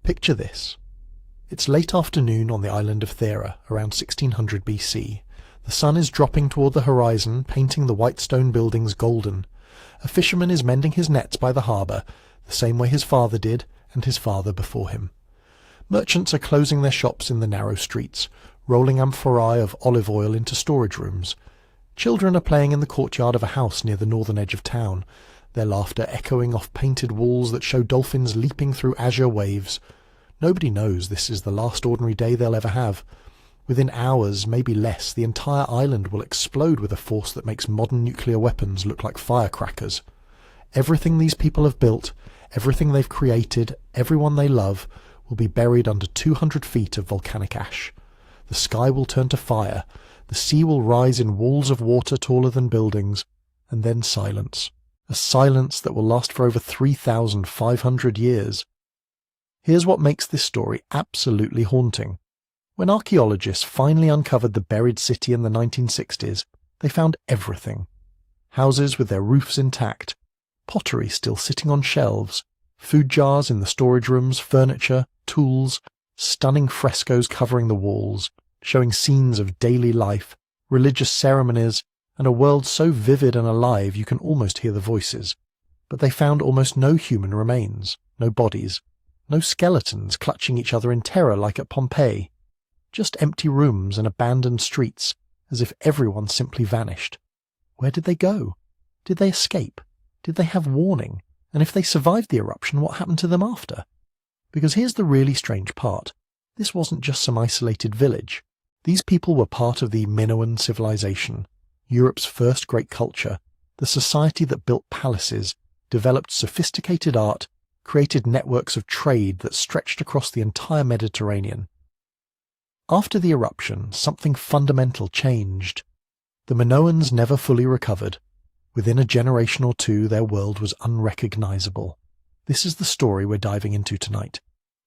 Picture this. It's late afternoon on the island of Thera, around 1600 BC. The sun is dropping toward the horizon, painting the white stone buildings golden. A fisherman is mending his nets by the harbour, the same way his father did, and his father before him. Merchants are closing their shops in the narrow streets, rolling amphorae of olive oil into storage rooms. Children are playing in the courtyard of a house near the northern edge of town, their laughter echoing off painted walls that show dolphins leaping through azure waves. Nobody knows this is the last ordinary day they'll ever have. Within hours, maybe less, the entire island will explode with a force that makes modern nuclear weapons look like firecrackers. Everything these people have built, everything they've created, everyone they love, will be buried under 200 feet of volcanic ash. The sky will turn to fire, the sea will rise in walls of water taller than buildings, and then silence. A silence that will last for over 3,500 years. Here's what makes this story absolutely haunting. When archaeologists finally uncovered the buried city in the 1960s, they found everything. Houses with their roofs intact, pottery still sitting on shelves, food jars in the storage rooms, furniture, tools, stunning frescoes covering the walls, showing scenes of daily life, religious ceremonies, and a world so vivid and alive you can almost hear the voices. But they found almost no human remains, no bodies, no skeletons clutching each other in terror like at Pompeii. Just empty rooms and abandoned streets, as if everyone simply vanished. Where did they go? Did they escape? Did they have warning? And if they survived the eruption, what happened to them after? Because here's the really strange part. This wasn't just some isolated village. These people were part of the Minoan civilization, Europe's first great culture, the society that built palaces, developed sophisticated art, created networks of trade that stretched across the entire Mediterranean. After the eruption, something fundamental changed. The Minoans never fully recovered. Within a generation or two, their world was unrecognizable. This is the story we're diving into tonight.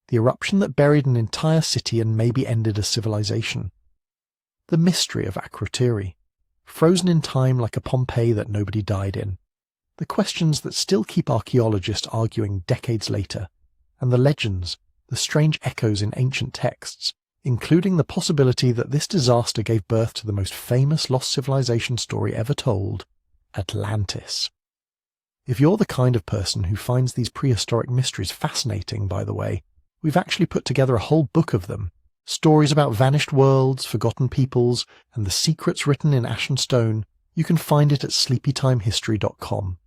The eruption that buried an entire city and maybe ended a civilization. The mystery of Akrotiri, frozen in time like a Pompeii that nobody died in. The questions that still keep archaeologists arguing decades later, and the legends, the strange echoes in ancient texts, including the possibility that this disaster gave birth to the most famous lost civilization story ever told, Atlantis. If you're the kind of person who finds these prehistoric mysteries fascinating, by the way, we've actually put together a whole book of them. Stories about vanished worlds, forgotten peoples, and the secrets written in ash and stone. You can find it at sleepytimehistory.com.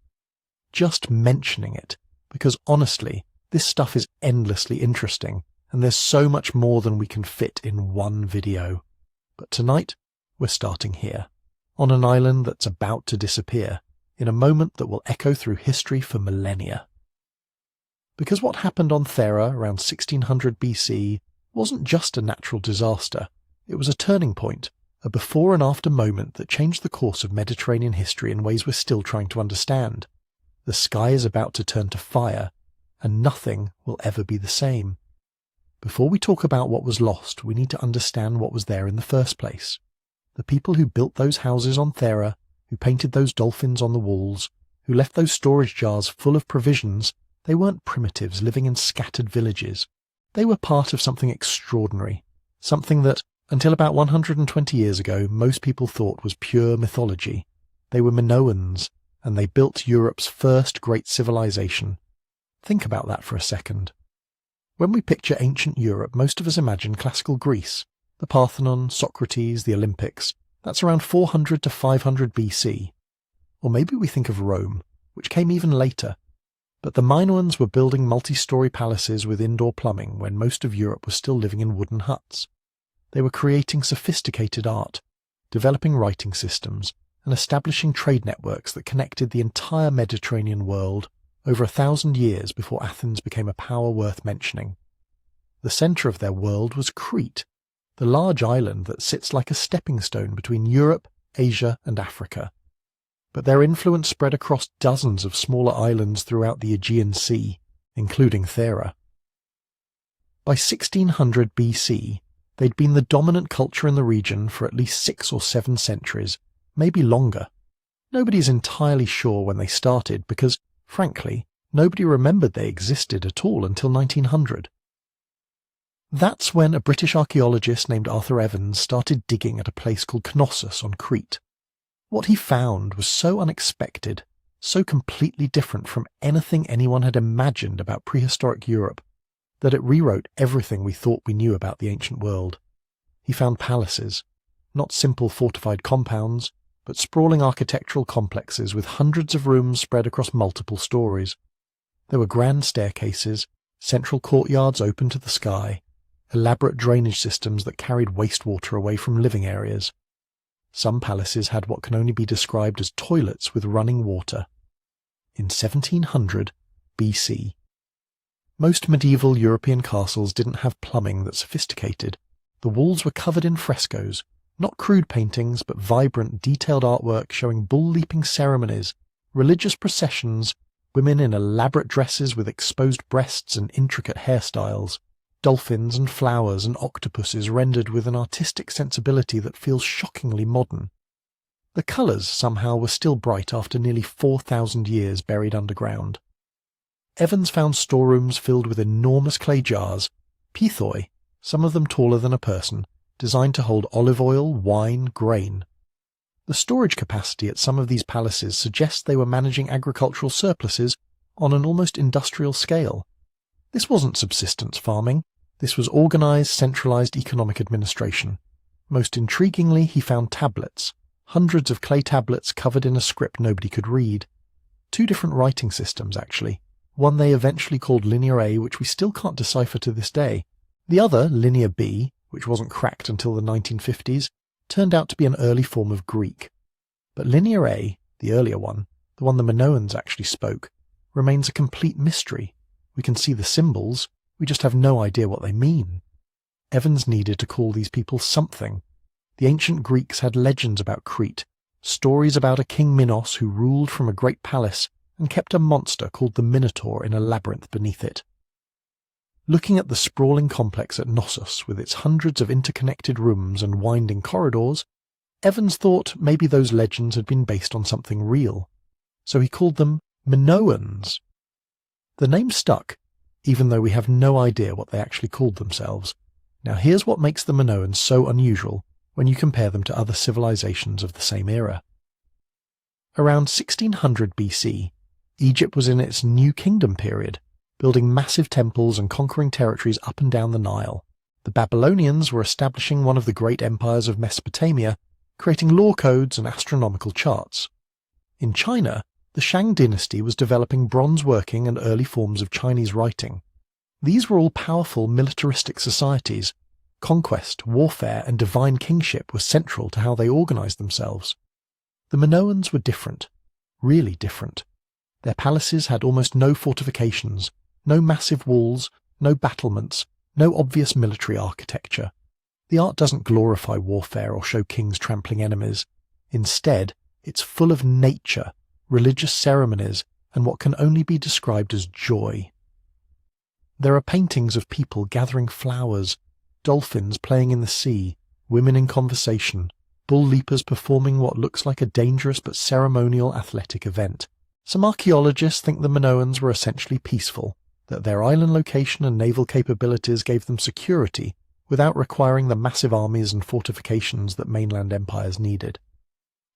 Just mentioning it, because honestly, this stuff is endlessly interesting, and there's so much more than we can fit in one video. But tonight, we're starting here, on an island that's about to disappear, in a moment that will echo through history for millennia. Because what happened on Thera around 1600 BC wasn't just a natural disaster, it was a turning point, a before and after moment that changed the course of Mediterranean history in ways we're still trying to understand. The sky is about to turn to fire, and nothing will ever be the same. Before we talk about what was lost, we need to understand what was there in the first place. The people who built those houses on Thera, who painted those dolphins on the walls, who left those storage jars full of provisions, they weren't primitives living in scattered villages. They were part of something extraordinary, something that, until about 120 years ago, most people thought was pure mythology. They were Minoans, and they built Europe's first great civilization. Think about that for a second. When we picture ancient Europe, most of us imagine classical Greece, the Parthenon, Socrates, the Olympics. That's around 400 to 500 BC. Or maybe we think of Rome, which came even later. But the Minoans were building multi-story palaces with indoor plumbing when most of Europe was still living in wooden huts. They were creating sophisticated art, developing writing systems, and establishing trade networks that connected the entire Mediterranean world over 1,000 years before Athens became a power worth mentioning. The centre of their world was Crete, the large island that sits like a stepping stone between Europe, Asia, and Africa. But their influence spread across dozens of smaller islands throughout the Aegean Sea, including Thera. By 1600 BC, they'd been the dominant culture in the region for at least 6 or 7 centuries, maybe longer. Nobody's entirely sure when they started because, frankly, nobody remembered they existed at all until 1900. That's when a British archaeologist named Arthur Evans started digging at a place called Knossos on Crete. What he found was so unexpected, so completely different from anything anyone had imagined about prehistoric Europe, that it rewrote everything we thought we knew about the ancient world. He found palaces, not simple fortified compounds, but sprawling architectural complexes with hundreds of rooms spread across multiple stories. There were grand staircases, central courtyards open to the sky, elaborate drainage systems that carried wastewater away from living areas. Some palaces had what can only be described as toilets with running water. In 1700 BC. Most medieval European castles didn't have plumbing that's sophisticated. The walls were covered in frescoes, not crude paintings, but vibrant, detailed artwork showing bull-leaping ceremonies, religious processions, women in elaborate dresses with exposed breasts and intricate hairstyles, dolphins and flowers and octopuses rendered with an artistic sensibility that feels shockingly modern. The colours somehow were still bright after nearly 4,000 years buried underground. Evans found storerooms filled with enormous clay jars, pithoi, some of them taller than a person, designed to hold olive oil, wine, grain. The storage capacity at some of these palaces suggests they were managing agricultural surpluses on an almost industrial scale. This wasn't subsistence farming. This was organised, centralised economic administration. Most intriguingly, he found tablets, hundreds of clay tablets covered in a script nobody could read. Two different writing systems, actually. One they eventually called Linear A, which we still can't decipher to this day. The other, Linear B, which wasn't cracked until the 1950s, turned out to be an early form of Greek. But Linear A, the earlier one, the one the Minoans actually spoke, remains a complete mystery. We can see the symbols, we just have no idea what they mean. Evans needed to call these people something. The ancient Greeks had legends about Crete, stories about a king Minos who ruled from a great palace and kept a monster called the Minotaur in a labyrinth beneath it. Looking at the sprawling complex at Knossos with its hundreds of interconnected rooms and winding corridors, Evans thought maybe those legends had been based on something real. So he called them Minoans. The name stuck, even though we have no idea what they actually called themselves. Now here's what makes the Minoans so unusual when you compare them to other civilizations of the same era. Around 1600 BC, Egypt was in its New Kingdom period, building massive temples and conquering territories up and down the Nile. The Babylonians were establishing one of the great empires of Mesopotamia, creating law codes and astronomical charts. In China, the Shang dynasty was developing bronze working and early forms of Chinese writing. These were all powerful militaristic societies. Conquest, warfare, and divine kingship were central to how they organized themselves. The Minoans were different, really different. Their palaces had almost no fortifications, no massive walls, no battlements, no obvious military architecture. The art doesn't glorify warfare or show kings trampling enemies. Instead, it's full of nature, religious ceremonies, and what can only be described as joy. There are paintings of people gathering flowers, dolphins playing in the sea, women in conversation, bull leapers performing what looks like a dangerous but ceremonial athletic event. Some archaeologists think the Minoans were essentially peaceful, that their island location and naval capabilities gave them security without requiring the massive armies and fortifications that mainland empires needed.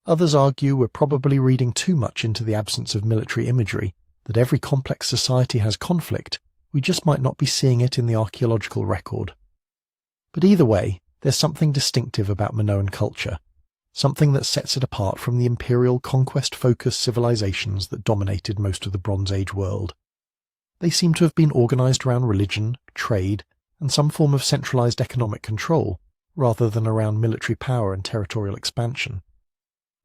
Others argue we're probably reading too much into the absence of military imagery, that every complex society has conflict, we just might not be seeing it in the archaeological record. But either way, there's something distinctive about Minoan culture, something that sets it apart from the imperial conquest-focused civilizations that dominated most of the Bronze Age world. They seem to have been organized around religion, trade, and some form of centralized economic control, rather than around military power and territorial expansion.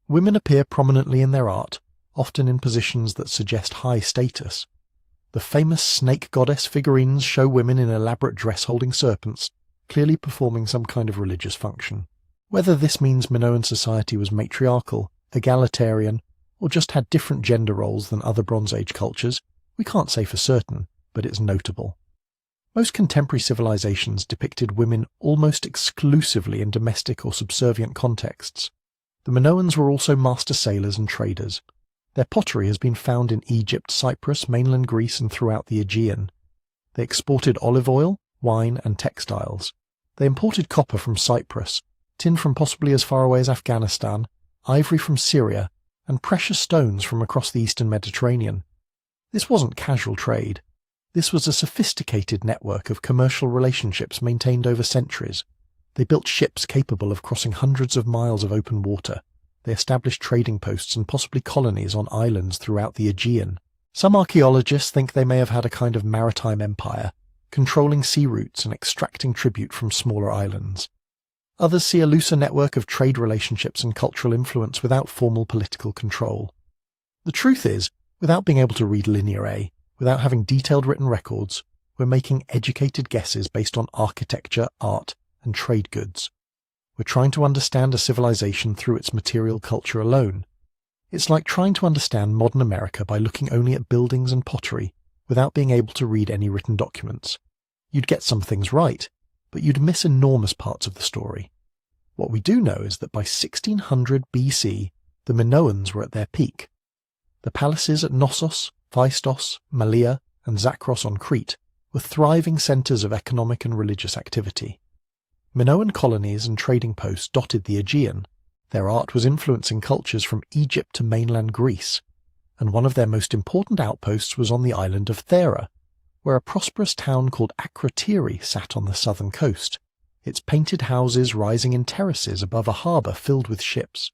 Women appear prominently in their art, often in positions that suggest high status. The famous snake goddess figurines show women in elaborate dress holding serpents, clearly performing some kind of religious function. Whether this means Minoan society was matriarchal, egalitarian, or just had different gender roles than other Bronze Age cultures, we can't say for certain, but it's notable. Most contemporary civilizations depicted women almost exclusively in domestic or subservient contexts. The Minoans were also master sailors and traders. Their pottery has been found in Egypt, Cyprus, mainland Greece, and throughout the Aegean. They exported olive oil, wine and textiles. They imported copper from Cyprus, tin from possibly as far away as Afghanistan, ivory from Syria, and precious stones from across the eastern Mediterranean. This wasn't casual trade. This was a sophisticated network of commercial relationships maintained over centuries. They built ships capable of crossing hundreds of miles of open water. They established trading posts and possibly colonies on islands throughout the Aegean. Some archaeologists think they may have had a kind of maritime empire, controlling sea routes and extracting tribute from smaller islands. Others see a looser network of trade relationships and cultural influence without formal political control. The truth is, without being able to read Linear A, without having detailed written records, we're making educated guesses based on architecture, art, and trade goods. We're trying to understand a civilization through its material culture alone. It's like trying to understand modern America by looking only at buildings and pottery without being able to read any written documents. You'd get some things right, but you'd miss enormous parts of the story. What we do know is that by 1600 BC, the Minoans were at their peak. The palaces at Knossos, Phaistos, Malea, and Zakros on Crete were thriving centres of economic and religious activity. Minoan colonies and trading posts dotted the Aegean. Their art was influencing cultures from Egypt to mainland Greece, and one of their most important outposts was on the island of Thera, where a prosperous town called Akrotiri sat on the southern coast, its painted houses rising in terraces above a harbour filled with ships.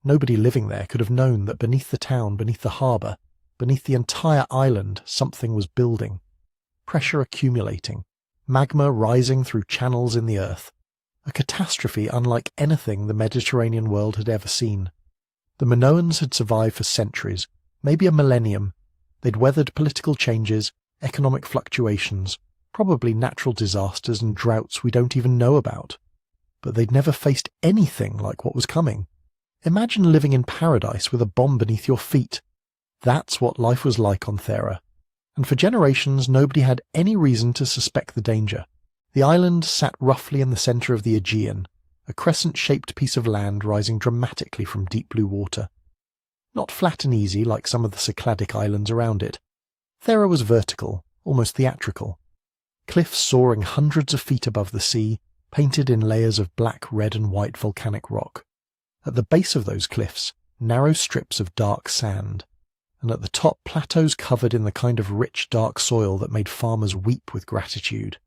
Nobody living there could have known that beneath the town, beneath the harbour, beneath the entire island, something was building. Pressure accumulating, magma rising through channels in the earth. A catastrophe unlike anything the Mediterranean world had ever seen. The Minoans had survived for centuries, maybe a millennium. They'd weathered political changes, economic fluctuations, probably natural disasters and droughts we don't even know about. But they'd never faced anything like what was coming. Imagine living in paradise with a bomb beneath your feet. That's what life was like on Thera. And for generations nobody had any reason to suspect the danger. The island sat roughly in the centre of the Aegean, a crescent-shaped piece of land rising dramatically from deep blue water. Not flat and easy like some of the Cycladic islands around it. Thera was vertical, almost theatrical. Cliffs soaring hundreds of feet above the sea, painted in layers of black, red and white volcanic rock. At the base of those cliffs, narrow strips of dark sand, and at the top plateaus covered in the kind of rich, dark soil that made farmers weep with gratitude.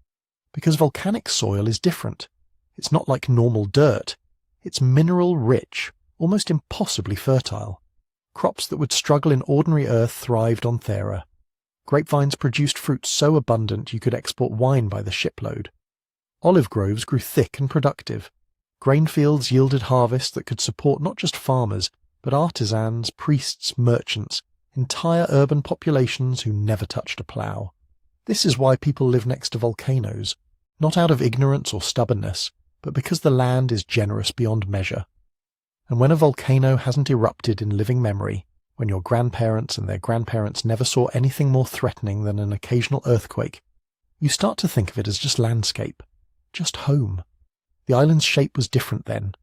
Because volcanic soil is different. It's not like normal dirt. It's mineral-rich, almost impossibly fertile. Crops that would struggle in ordinary earth thrived on Thera. Grapevines produced fruit so abundant you could export wine by the shipload. Olive groves grew thick and productive. Grain fields yielded harvests that could support not just farmers, but artisans, priests, merchants, entire urban populations who never touched a plough. This is why people live next to volcanoes, not out of ignorance or stubbornness, but because the land is generous beyond measure. And when a volcano hasn't erupted in living memory, when your grandparents and their grandparents never saw anything more threatening than an occasional earthquake, you start to think of it as just landscape, just home. The island's shape was different then,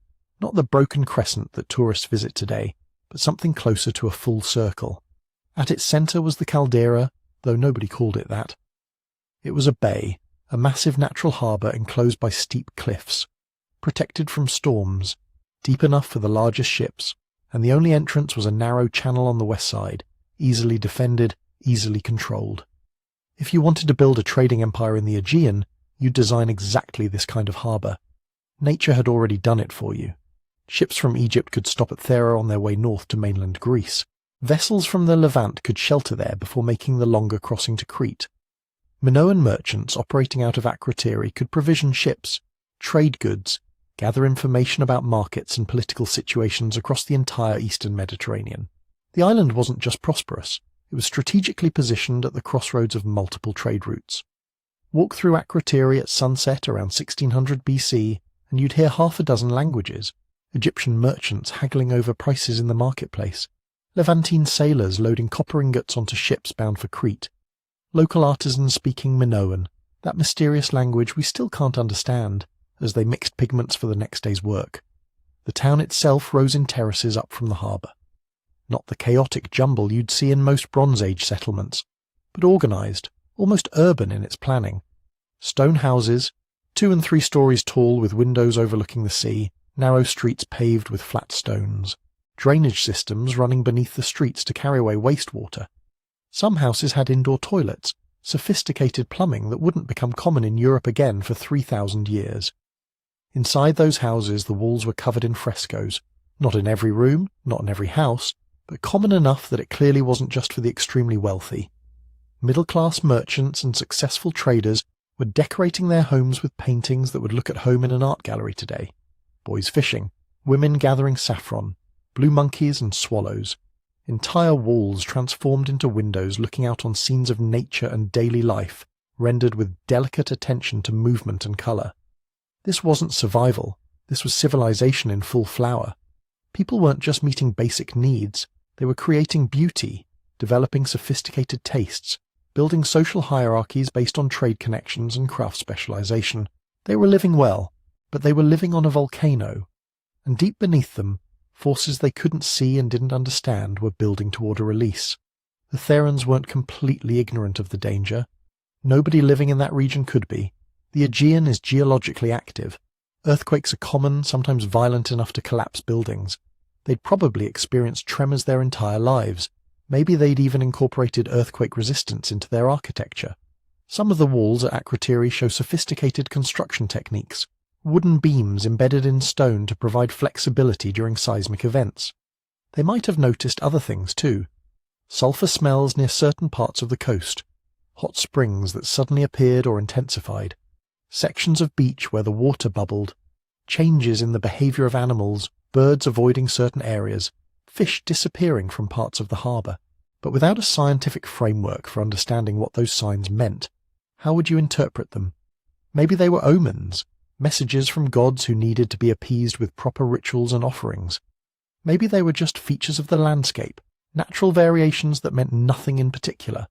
not the broken crescent that tourists visit today, but something closer to a full circle. At its centre was the caldera, though nobody called it that. It was a bay, a massive natural harbour enclosed by steep cliffs, protected from storms, deep enough for the largest ships, and the only entrance was a narrow channel on the west side, easily defended, easily controlled. If you wanted to build a trading empire in the Aegean, you'd design exactly this kind of harbour. Nature had already done it for you. Ships from Egypt could stop at Thera on their way north to mainland Greece. Vessels from the Levant could shelter there before making the longer crossing to Crete. Minoan merchants operating out of Akrotiri could provision ships, trade goods, gather information about markets and political situations across the entire eastern Mediterranean. The island wasn't just prosperous, it was strategically positioned at the crossroads of multiple trade routes. Walk through Akrotiri at sunset around 1600 BC and you'd hear half a dozen languages, Egyptian merchants haggling over prices in the marketplace, Levantine sailors loading copper ingots onto ships bound for Crete, local artisans speaking Minoan, that mysterious language we still can't understand, as they mixed pigments for the next day's work. The town itself rose in terraces up from the harbour. Not the chaotic jumble you'd see in most Bronze Age settlements, but organised, almost urban in its planning. Stone houses, 2 and 3 stories tall with windows overlooking the sea, narrow streets paved with flat stones, drainage systems running beneath the streets to carry away wastewater. Some houses had indoor toilets, sophisticated plumbing that wouldn't become common in Europe again for 3,000 years. Inside those houses the walls were covered in frescoes, not in every room, not in every house, but common enough that it clearly wasn't just for the extremely wealthy. Middle-class merchants and successful traders were decorating their homes with paintings that would look at home in an art gallery today. Boys fishing, women gathering saffron, blue monkeys and swallows. Entire walls transformed into windows looking out on scenes of nature and daily life, rendered with delicate attention to movement and colour. This wasn't survival, this was civilization in full flower. People weren't just meeting basic needs, they were creating beauty, developing sophisticated tastes, building social hierarchies based on trade connections and craft specialization. They were living well, but they were living on a volcano, and deep beneath them, forces they couldn't see and didn't understand were building toward a release. The Therans weren't completely ignorant of the danger. Nobody living in that region could be. The Aegean is geologically active. Earthquakes are common, sometimes violent enough to collapse buildings. They'd probably experienced tremors their entire lives. Maybe they'd even incorporated earthquake resistance into their architecture. Some of the walls at Akrotiri show sophisticated construction techniques, wooden beams embedded in stone to provide flexibility during seismic events. They might have noticed other things too. Sulfur smells near certain parts of the coast, hot springs that suddenly appeared or intensified, sections of beach where the water bubbled, changes in the behaviour of animals, birds avoiding certain areas, fish disappearing from parts of the harbour. But without a scientific framework for understanding what those signs meant, how would you interpret them? Maybe they were omens, messages from gods who needed to be appeased with proper rituals and offerings. Maybe they were just features of the landscape, natural variations that meant nothing in particular.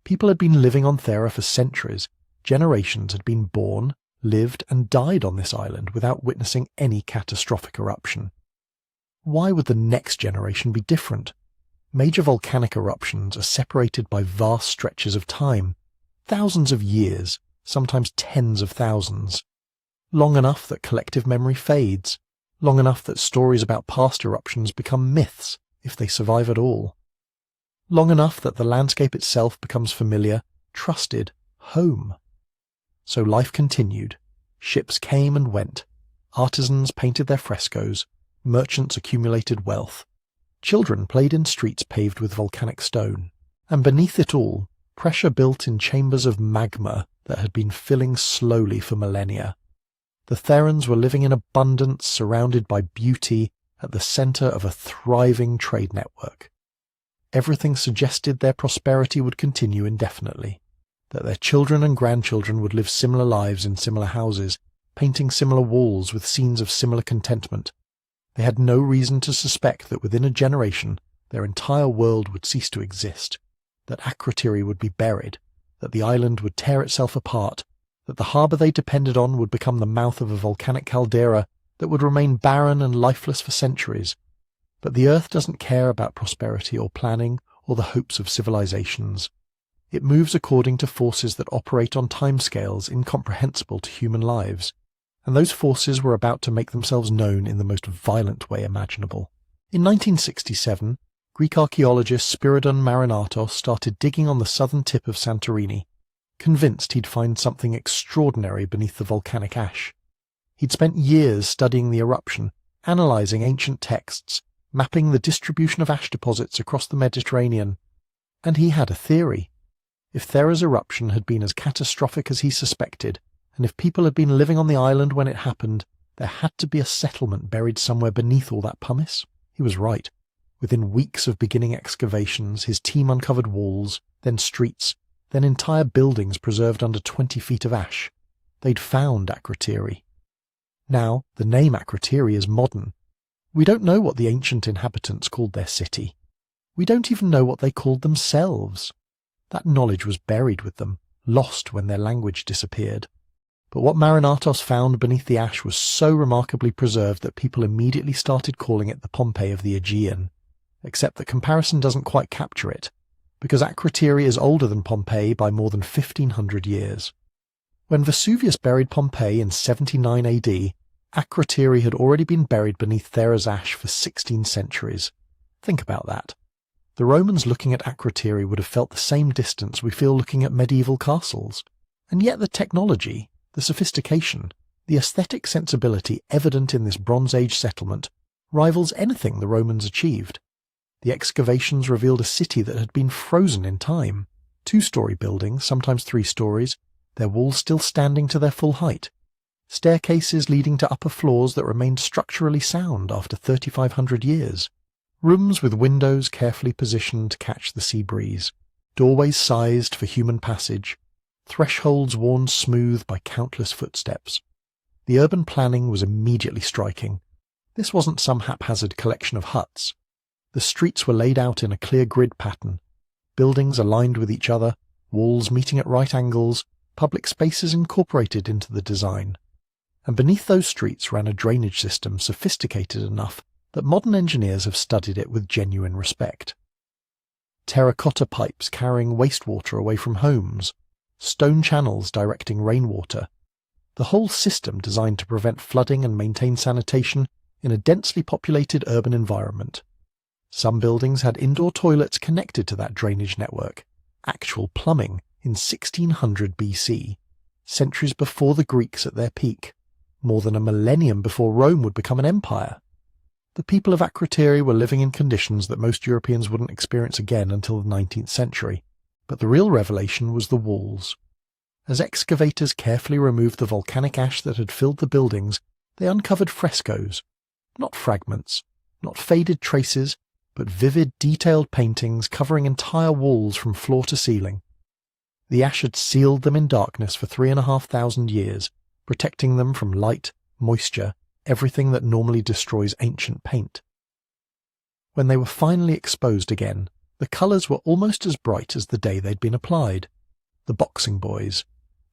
People had been living on Thera for centuries. Generations had been born, lived and died on this island without witnessing any catastrophic eruption. Why would the next generation be different? Major volcanic eruptions are separated by vast stretches of time, thousands of years, sometimes tens of thousands. Long enough that collective memory fades, long enough that stories about past eruptions become myths, if they survive at all. Long enough that the landscape itself becomes familiar, trusted, home. So life continued. Ships came and went. Artisans painted their frescoes. Merchants accumulated wealth. Children played in streets paved with volcanic stone. And beneath it all, pressure built in chambers of magma that had been filling slowly for millennia. The Therans were living in abundance, surrounded by beauty, at the centre of a thriving trade network. Everything suggested their prosperity would continue indefinitely, that their children and grandchildren would live similar lives in similar houses, painting similar walls with scenes of similar contentment. They had no reason to suspect that within a generation their entire world would cease to exist, that Akrotiri would be buried, that the island would tear itself apart, that the harbour they depended on would become the mouth of a volcanic caldera that would remain barren and lifeless for centuries. But the earth doesn't care about prosperity or planning or the hopes of civilizations. It moves according to forces that operate on timescales incomprehensible to human lives, and those forces were about to make themselves known in the most violent way imaginable. In 1967, Greek archaeologist Spyridon Marinatos started digging on the southern tip of Santorini, convinced he'd find something extraordinary beneath the volcanic ash. He'd spent years studying the eruption, analysing ancient texts, mapping the distribution of ash deposits across the Mediterranean, and he had a theory. If Thera's eruption had been as catastrophic as he suspected, and if people had been living on the island when it happened, there had to be a settlement buried somewhere beneath all that pumice. He was right. Within weeks of beginning excavations, his team uncovered walls, then streets, then entire buildings preserved under 20 feet of ash. They'd found Akrotiri. Now, the name Akrotiri is modern. We don't know what the ancient inhabitants called their city. We don't even know what they called themselves. That knowledge was buried with them, lost when their language disappeared. But what Marinatos found beneath the ash was so remarkably preserved that people immediately started calling it the Pompeii of the Aegean. Except that comparison doesn't quite capture it, because Akrotiri is older than Pompeii by more than 1,500 years. When Vesuvius buried Pompeii in 79 AD, Akrotiri had already been buried beneath Thera's ash for 16 centuries. Think about that. The Romans looking at Akrotiri would have felt the same distance we feel looking at medieval castles. And yet the technology, the sophistication, the aesthetic sensibility evident in this Bronze Age settlement rivals anything the Romans achieved. The excavations revealed a city that had been frozen in time. 2-story buildings, sometimes 3 stories, their walls still standing to their full height. Staircases leading to upper floors that remained structurally sound after 3,500 years. Rooms with windows carefully positioned to catch the sea breeze. Doorways sized for human passage. Thresholds worn smooth by countless footsteps. The urban planning was immediately striking. This wasn't some haphazard collection of huts. The streets were laid out in a clear grid pattern. Buildings aligned with each other, walls meeting at right angles, public spaces incorporated into the design. And beneath those streets ran a drainage system sophisticated enough that modern engineers have studied it with genuine respect. Terracotta pipes carrying wastewater away from homes, stone channels directing rainwater, the whole system designed to prevent flooding and maintain sanitation in a densely populated urban environment. Some buildings had indoor toilets connected to that drainage network, actual plumbing in 1600 BC, centuries before the Greeks at their peak, more than a millennium before Rome would become an empire. The people of Akrotiri were living in conditions that most Europeans wouldn't experience again until the 19th century, but the real revelation was the walls. As excavators carefully removed the volcanic ash that had filled the buildings, they uncovered frescoes, not fragments, not faded traces, but vivid, detailed paintings covering entire walls from floor to ceiling. The ash had sealed them in darkness for 3,500 years, protecting them from light, moisture, everything that normally destroys ancient paint. When they were finally exposed again, the colours were almost as bright as the day they'd been applied. The boxing boys,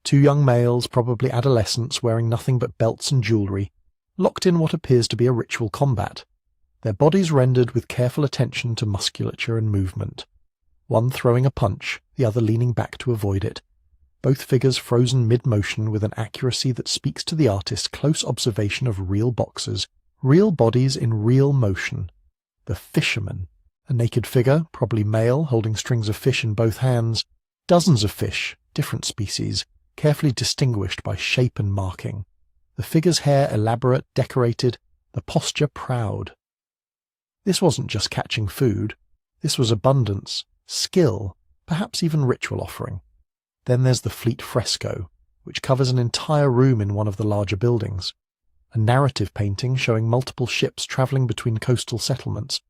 2 young males, probably adolescents, wearing nothing but belts and jewellery, locked in what appears to be a ritual combat, their bodies rendered with careful attention to musculature and movement, one throwing a punch, the other leaning back to avoid it, both figures frozen mid-motion with an accuracy that speaks to the artist's close observation of real boxers, real bodies in real motion. The fisherman, a naked figure, probably male, holding strings of fish in both hands, dozens of fish, different species, carefully distinguished by shape and marking. The figure's hair elaborate, decorated, the posture proud. This wasn't just catching food. This was abundance, skill, perhaps even ritual offering. Then there's the fleet fresco, which covers an entire room in one of the larger buildings. A narrative painting showing multiple ships travelling between coastal settlements,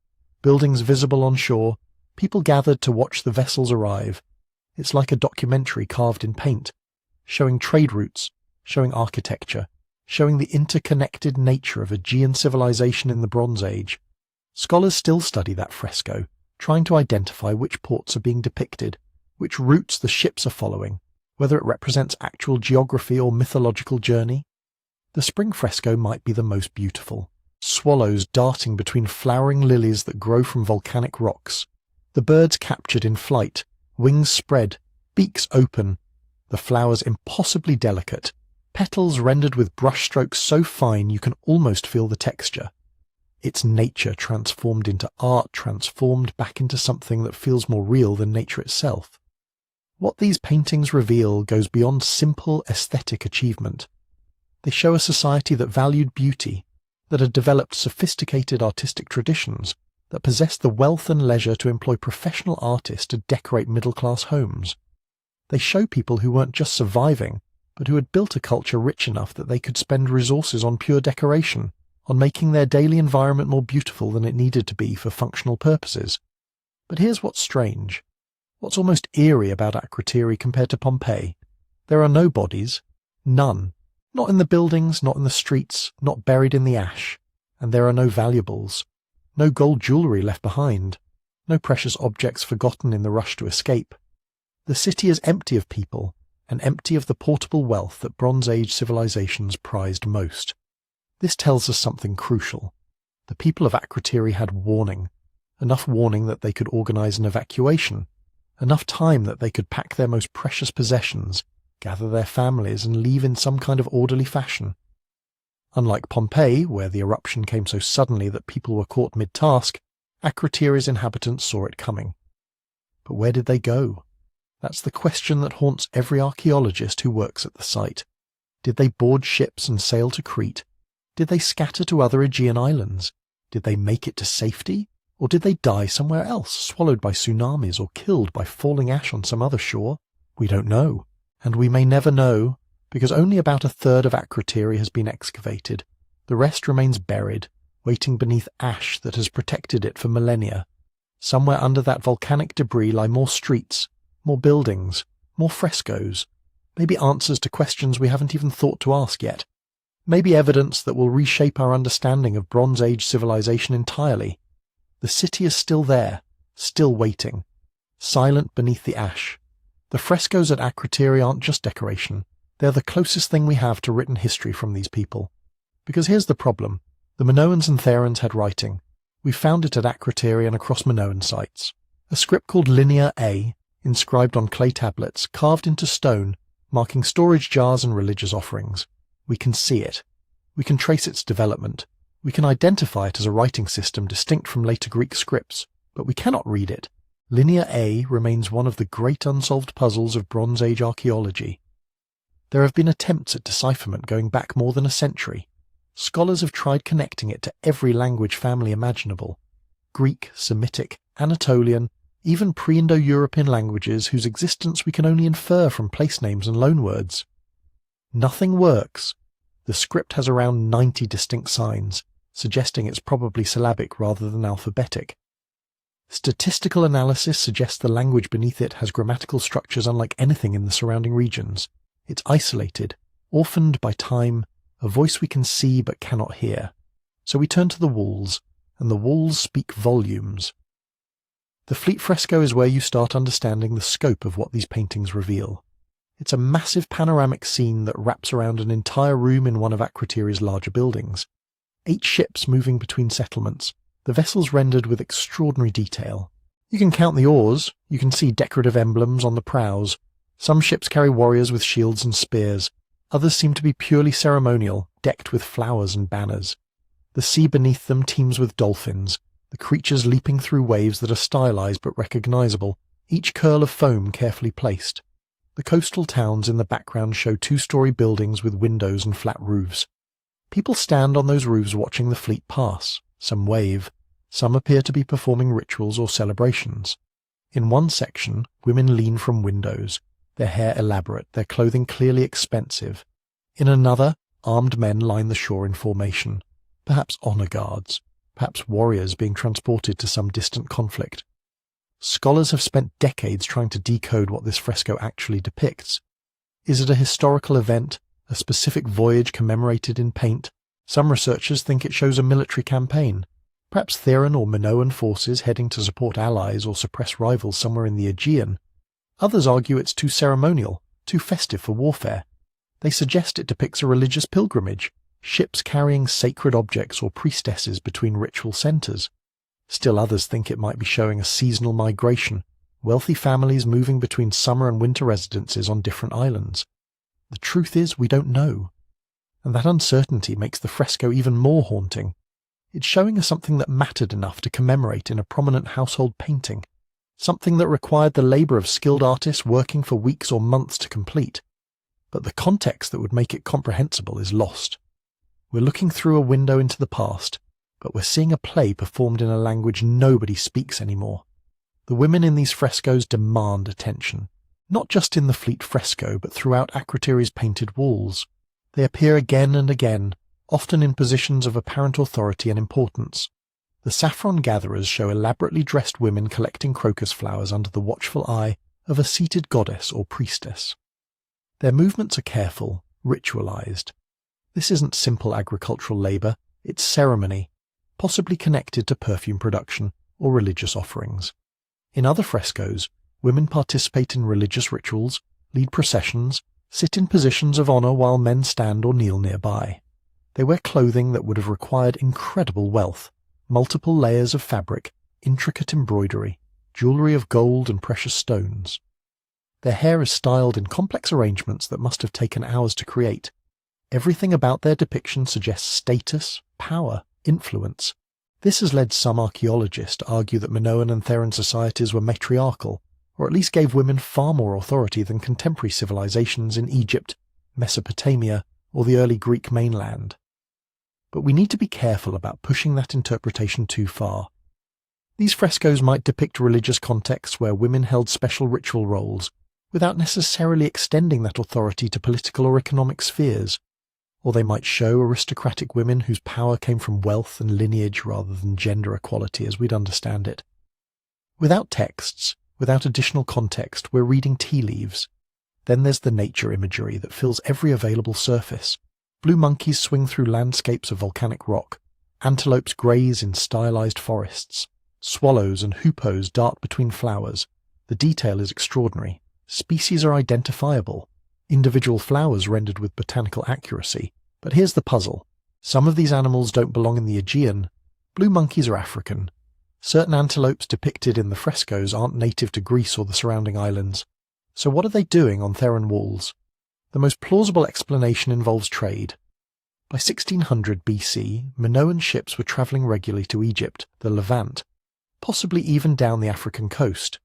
buildings visible on shore, people gathered to watch the vessels arrive. It's like a documentary carved in paint, showing trade routes, showing architecture, showing the interconnected nature of Aegean civilization in the Bronze Age. Scholars still study that fresco, trying to identify which ports are being depicted, which routes the ships are following, whether it represents actual geography or mythological journey. The spring fresco might be the most beautiful. Swallows darting between flowering lilies that grow from volcanic rocks. The birds captured in flight, wings spread, beaks open. The flowers impossibly delicate, petals rendered with brushstrokes so fine you can almost feel the texture. It's nature transformed into art, transformed back into something that feels more real than nature itself. What these paintings reveal goes beyond simple aesthetic achievement. They show a society that valued beauty, that had developed sophisticated artistic traditions, that possessed the wealth and leisure to employ professional artists to decorate middle-class homes. They show people who weren't just surviving, but who had built a culture rich enough that they could spend resources on pure decoration, on making their daily environment more beautiful than it needed to be for functional purposes. But here's what's strange. What's almost eerie about Akrotiri compared to Pompeii? There are no bodies. None. Not in the buildings, not in the streets, not buried in the ash. And there are no valuables. No gold jewellery left behind. No precious objects forgotten in the rush to escape. The city is empty of people, and empty of the portable wealth that Bronze Age civilizations prized most. This tells us something crucial. The people of Akrotiri had warning. Enough warning that they could organize an evacuation. Enough time that they could pack their most precious possessions, gather their families, and leave in some kind of orderly fashion. Unlike Pompeii, where the eruption came so suddenly that people were caught mid-task, Akrotiri's inhabitants saw it coming. But where did they go? That's the question that haunts every archaeologist who works at the site. Did they board ships and sail to Crete? Did they scatter to other Aegean islands? Did they make it to safety? Or did they die somewhere else, swallowed by tsunamis or killed by falling ash on some other shore? We don't know, and we may never know, because only about a third of Akrotiri has been excavated. The rest remains buried, waiting beneath ash that has protected it for millennia. Somewhere under that volcanic debris lie more streets, more buildings, more frescoes, maybe answers to questions we haven't even thought to ask yet. Maybe evidence that will reshape our understanding of Bronze Age civilization entirely. The city is still there, still waiting, silent beneath the ash. The frescoes at Akrotiri aren't just decoration. They're the closest thing we have to written history from these people. Because here's the problem. The Minoans and Therans had writing. We found it at Akrotiri and across Minoan sites. A script called Linear A, inscribed on clay tablets, carved into stone, marking storage jars and religious offerings. We can see it. We can trace its development. We can identify it as a writing system distinct from later Greek scripts, but we cannot read it. Linear A remains one of the great unsolved puzzles of Bronze Age archaeology. There have been attempts at decipherment going back more than a century. Scholars have tried connecting it to every language family imaginable. Greek, Semitic, Anatolian, even pre-Indo-European languages whose existence we can only infer from place names and loanwords. Nothing works. The script has around 90 distinct signs, suggesting it's probably syllabic rather than alphabetic. Statistical analysis suggests the language beneath it has grammatical structures unlike anything in the surrounding regions. It's isolated, orphaned by time, a voice we can see but cannot hear. So we turn to the walls, and the walls speak volumes. The Fleet fresco is where you start understanding the scope of what these paintings reveal. It's a massive panoramic scene that wraps around an entire room in one of Akrotiri's larger buildings. 8 ships moving between settlements, the vessels rendered with extraordinary detail. You can count the oars, you can see decorative emblems on the prows. Some ships carry warriors with shields and spears, others seem to be purely ceremonial, decked with flowers and banners. The sea beneath them teems with dolphins, the creatures leaping through waves that are stylized but recognizable, each curl of foam carefully placed. The coastal towns in the background show 2-story buildings with windows and flat roofs. People stand on those roofs watching the fleet pass. Some wave. Some appear to be performing rituals or celebrations. In one section, women lean from windows, their hair elaborate, their clothing clearly expensive. In another, armed men line the shore in formation, perhaps honor guards, perhaps warriors being transported to some distant conflict. Scholars have spent decades trying to decode what this fresco actually depicts. Is it a historical event, a specific voyage commemorated in paint? Some researchers think it shows a military campaign, perhaps Theran or Minoan forces heading to support allies or suppress rivals somewhere in the Aegean. Others argue it's too ceremonial, too festive for warfare. They suggest it depicts a religious pilgrimage, ships carrying sacred objects or priestesses between ritual centers. Still others think it might be showing a seasonal migration, wealthy families moving between summer and winter residences on different islands. The truth is, we don't know. And that uncertainty makes the fresco even more haunting. It's showing us something that mattered enough to commemorate in a prominent household painting, something that required the labor of skilled artists working for weeks or months to complete. But the context that would make it comprehensible is lost. We're looking through a window into the past, but we're seeing a play performed in a language nobody speaks anymore. The women in these frescoes demand attention, not just in the Fleet fresco, but throughout Akrotiri's painted walls. They appear again and again, often in positions of apparent authority and importance. The saffron gatherers show elaborately dressed women collecting crocus flowers under the watchful eye of a seated goddess or priestess. Their movements are careful, ritualized. This isn't simple agricultural labor, it's ceremony, possibly connected to perfume production or religious offerings. In other frescoes, women participate in religious rituals, lead processions, sit in positions of honor while men stand or kneel nearby. They wear clothing that would have required incredible wealth, multiple layers of fabric, intricate embroidery, jewelry of gold and precious stones. Their hair is styled in complex arrangements that must have taken hours to create. Everything about their depiction suggests status, power, influence. This has led some archaeologists to argue that Minoan and Theran societies were matriarchal, or at least gave women far more authority than contemporary civilizations in Egypt, Mesopotamia, or the early Greek mainland. But we need to be careful about pushing that interpretation too far. These frescoes might depict religious contexts where women held special ritual roles, without necessarily extending that authority to political or economic spheres. Or they might show aristocratic women whose power came from wealth and lineage rather than gender equality as we'd understand it. Without texts, without additional context, we're reading tea leaves. Then there's the nature imagery that fills every available surface. Blue monkeys swing through landscapes of volcanic rock. Antelopes graze in stylized forests. Swallows and hoopoes dart between flowers. The detail is extraordinary. Species are identifiable. Individual flowers rendered with botanical accuracy. But here's the puzzle. Some of these animals don't belong in the Aegean. Blue monkeys are African. Certain antelopes depicted in the frescoes aren't native to Greece or the surrounding islands. So what are they doing on Theran walls? The most plausible explanation involves trade. By 1600 BC, Minoan ships were travelling regularly to Egypt, the Levant, possibly even down the African coast.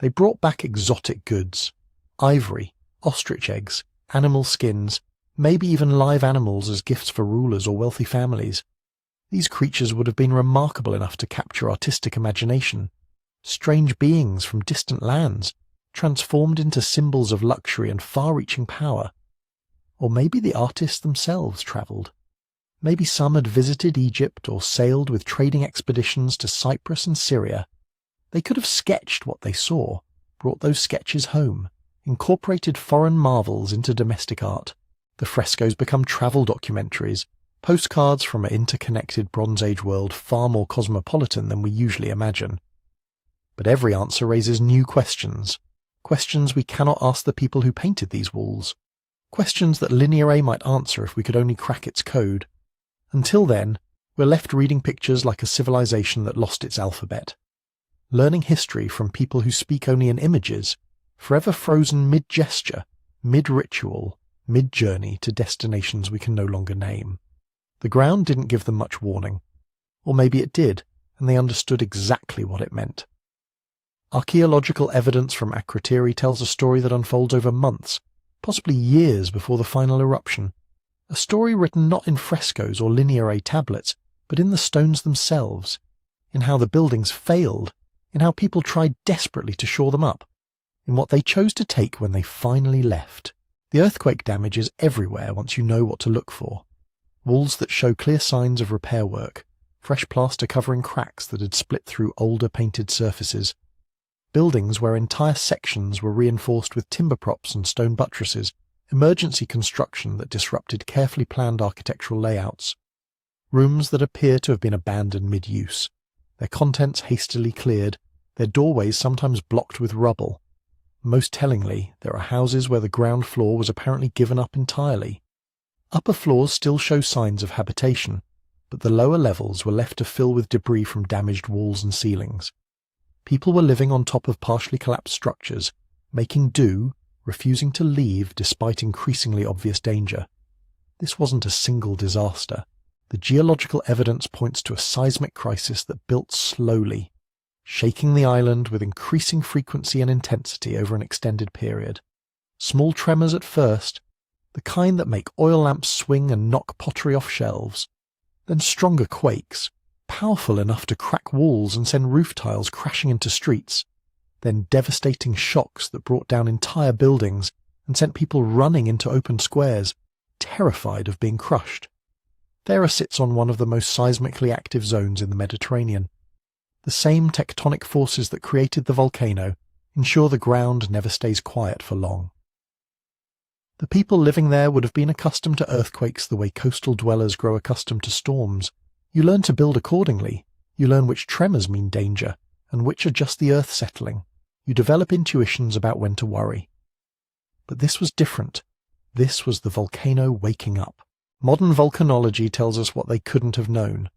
They brought back exotic goods, ivory, ostrich eggs, animal skins, maybe even live animals as gifts for rulers or wealthy families. These creatures would have been remarkable enough to capture artistic imagination. Strange beings from distant lands, transformed into symbols of luxury and far-reaching power. Or maybe the artists themselves travelled. Maybe some had visited Egypt or sailed with trading expeditions to Cyprus and Syria. They could have sketched what they saw, brought those sketches home, incorporated foreign marvels into domestic art. The frescoes become travel documentaries, postcards from an interconnected Bronze Age world far more cosmopolitan than we usually imagine. But every answer raises new questions. Questions we cannot ask the people who painted these walls. Questions that Linear A might answer if we could only crack its code. Until then, we're left reading pictures like a civilization that lost its alphabet. Learning history from people who speak only in images, forever frozen mid-gesture, mid-ritual, mid-journey to destinations we can no longer name. The ground didn't give them much warning. Or maybe it did, and they understood exactly what it meant. Archaeological evidence from Akrotiri tells a story that unfolds over months, possibly years before the final eruption. A story written not in frescoes or Linear A tablets, but in the stones themselves, in how the buildings failed, in how people tried desperately to shore them up, in what they chose to take when they finally left. The earthquake damage is everywhere once you know what to look for. Walls that show clear signs of repair work, fresh plaster covering cracks that had split through older painted surfaces, buildings where entire sections were reinforced with timber props and stone buttresses, emergency construction that disrupted carefully planned architectural layouts, rooms that appear to have been abandoned mid-use, their contents hastily cleared, their doorways sometimes blocked with rubble. Most tellingly, there are houses where the ground floor was apparently given up entirely. Upper floors still show signs of habitation, but the lower levels were left to fill with debris from damaged walls and ceilings. People were living on top of partially collapsed structures, making do, refusing to leave despite increasingly obvious danger. This wasn't a single disaster. The geological evidence points to a seismic crisis that built slowly, shaking the island with increasing frequency and intensity over an extended period. Small tremors at first, the kind that make oil lamps swing and knock pottery off shelves. Then stronger quakes, powerful enough to crack walls and send roof tiles crashing into streets. Then devastating shocks that brought down entire buildings and sent people running into open squares, terrified of being crushed. Thera sits on one of the most seismically active zones in the Mediterranean. The same tectonic forces that created the volcano ensure the ground never stays quiet for long. The people living there would have been accustomed to earthquakes the way coastal dwellers grow accustomed to storms. You learn to build accordingly. You learn which tremors mean danger, and which are just the earth settling. You develop intuitions about when to worry. But this was different. This was the volcano waking up. Modern volcanology tells us what they couldn't have known.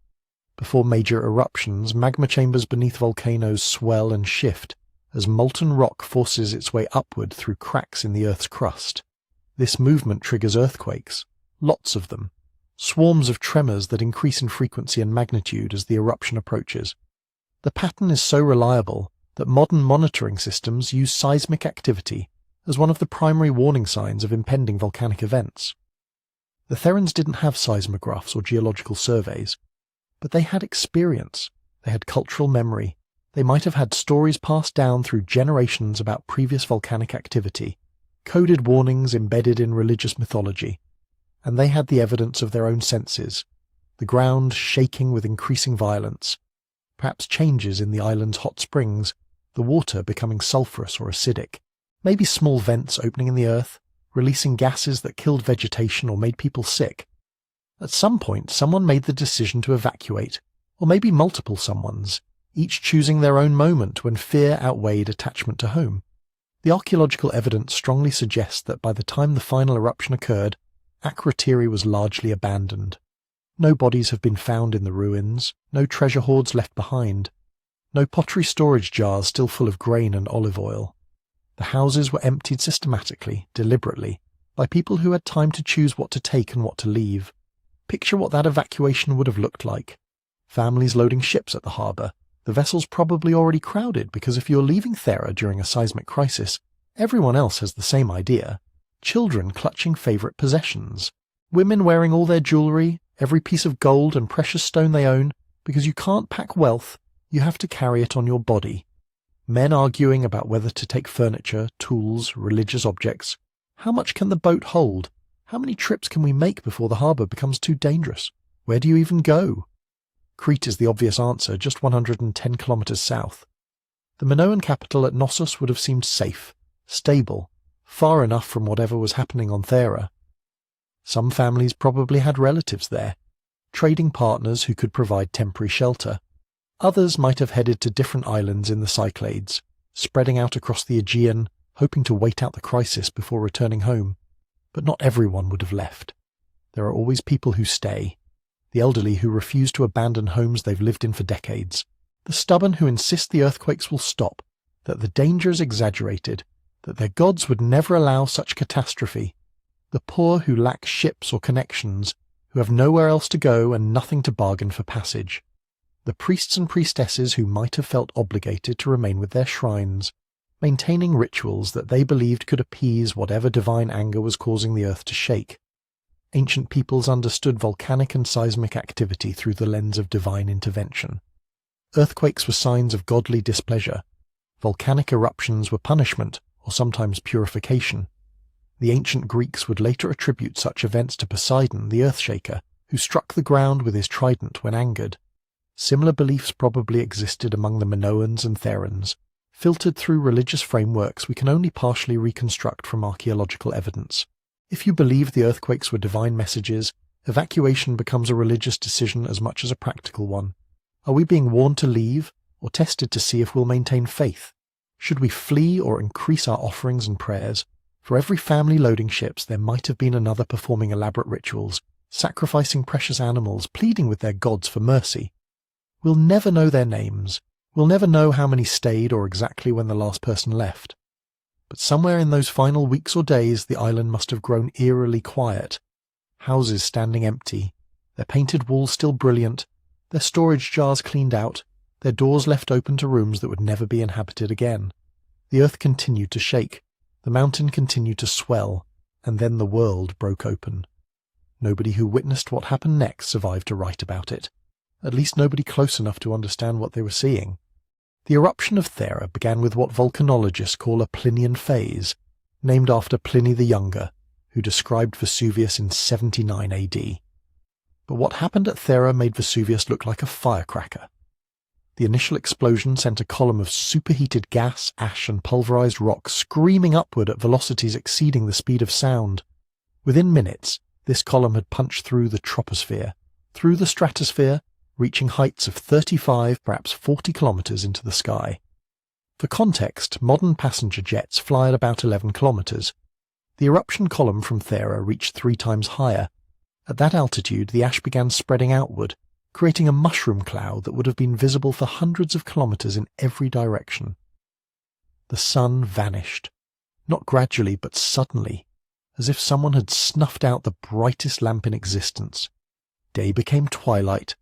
Before major eruptions, magma chambers beneath volcanoes swell and shift, as molten rock forces its way upward through cracks in the Earth's crust. This movement triggers earthquakes, lots of them, swarms of tremors that increase in frequency and magnitude as the eruption approaches. The pattern is so reliable that modern monitoring systems use seismic activity as one of the primary warning signs of impending volcanic events. The Therans didn't have seismographs or geological surveys, but they had experience, they had cultural memory, they might have had stories passed down through generations about previous volcanic activity, coded warnings embedded in religious mythology, and they had the evidence of their own senses, the ground shaking with increasing violence, perhaps changes in the island's hot springs, the water becoming sulphurous or acidic, maybe small vents opening in the earth, releasing gases that killed vegetation or made people sick. At some point, someone made the decision to evacuate, or maybe multiple someones, each choosing their own moment when fear outweighed attachment to home. The archaeological evidence strongly suggests that by the time the final eruption occurred, Akrotiri was largely abandoned. No bodies have been found in the ruins, no treasure hoards left behind, no pottery storage jars still full of grain and olive oil. The houses were emptied systematically, deliberately, by people who had time to choose what to take and what to leave. Picture what that evacuation would have looked like. Families loading ships at the harbour, the vessels probably already crowded because if you're leaving Thera during a seismic crisis, everyone else has the same idea. Children clutching favourite possessions. Women wearing all their jewellery, every piece of gold and precious stone they own, because you can't pack wealth, you have to carry it on your body. Men arguing about whether to take furniture, tools, religious objects. How much can the boat hold? How many trips can we make before the harbour becomes too dangerous? Where do you even go? Crete is the obvious answer, just 110 kilometres south. The Minoan capital at Knossos would have seemed safe, stable, far enough from whatever was happening on Thera. Some families probably had relatives there, trading partners who could provide temporary shelter. Others might have headed to different islands in the Cyclades, spreading out across the Aegean, hoping to wait out the crisis before returning home. But not everyone would have left. There are always people who stay. The elderly who refuse to abandon homes they've lived in for decades. The stubborn who insist the earthquakes will stop, that the danger is exaggerated, that their gods would never allow such catastrophe. The poor who lack ships or connections, who have nowhere else to go and nothing to bargain for passage. The priests and priestesses who might have felt obligated to remain with their shrines, maintaining rituals that they believed could appease whatever divine anger was causing the earth to shake. Ancient peoples understood volcanic and seismic activity through the lens of divine intervention. Earthquakes were signs of godly displeasure. Volcanic eruptions were punishment, or sometimes purification. The ancient Greeks would later attribute such events to Poseidon, the earthshaker, who struck the ground with his trident when angered. Similar beliefs probably existed among the Minoans and Therans, filtered through religious frameworks we can only partially reconstruct from archaeological evidence. If you believe the earthquakes were divine messages, evacuation becomes a religious decision as much as a practical one. Are we being warned to leave, or tested to see if we'll maintain faith? Should we flee or increase our offerings and prayers? For every family loading ships, there might have been another performing elaborate rituals, sacrificing precious animals, pleading with their gods for mercy. We'll never know their names. We'll never know how many stayed or exactly when the last person left. But somewhere in those final weeks or days, the island must have grown eerily quiet. Houses standing empty, their painted walls still brilliant, their storage jars cleaned out, their doors left open to rooms that would never be inhabited again. The earth continued to shake, the mountain continued to swell, and then the world broke open. Nobody who witnessed what happened next survived to write about it. At least nobody close enough to understand what they were seeing. The eruption of Thera began with what volcanologists call a Plinian phase, named after Pliny the Younger, who described Vesuvius in 79 AD. But what happened at Thera made Vesuvius look like a firecracker. The initial explosion sent a column of superheated gas, ash and pulverized rock screaming upward at velocities exceeding the speed of sound. Within minutes, this column had punched through the troposphere, through the stratosphere, reaching heights of 35, perhaps 40 kilometers into the sky. For context, modern passenger jets fly at about 11 kilometers. The eruption column from Thera reached 3 times higher. At that altitude, the ash began spreading outward, creating a mushroom cloud that would have been visible for hundreds of kilometers in every direction. The sun vanished. Not gradually, but suddenly, as if someone had snuffed out the brightest lamp in existence. Day became twilight,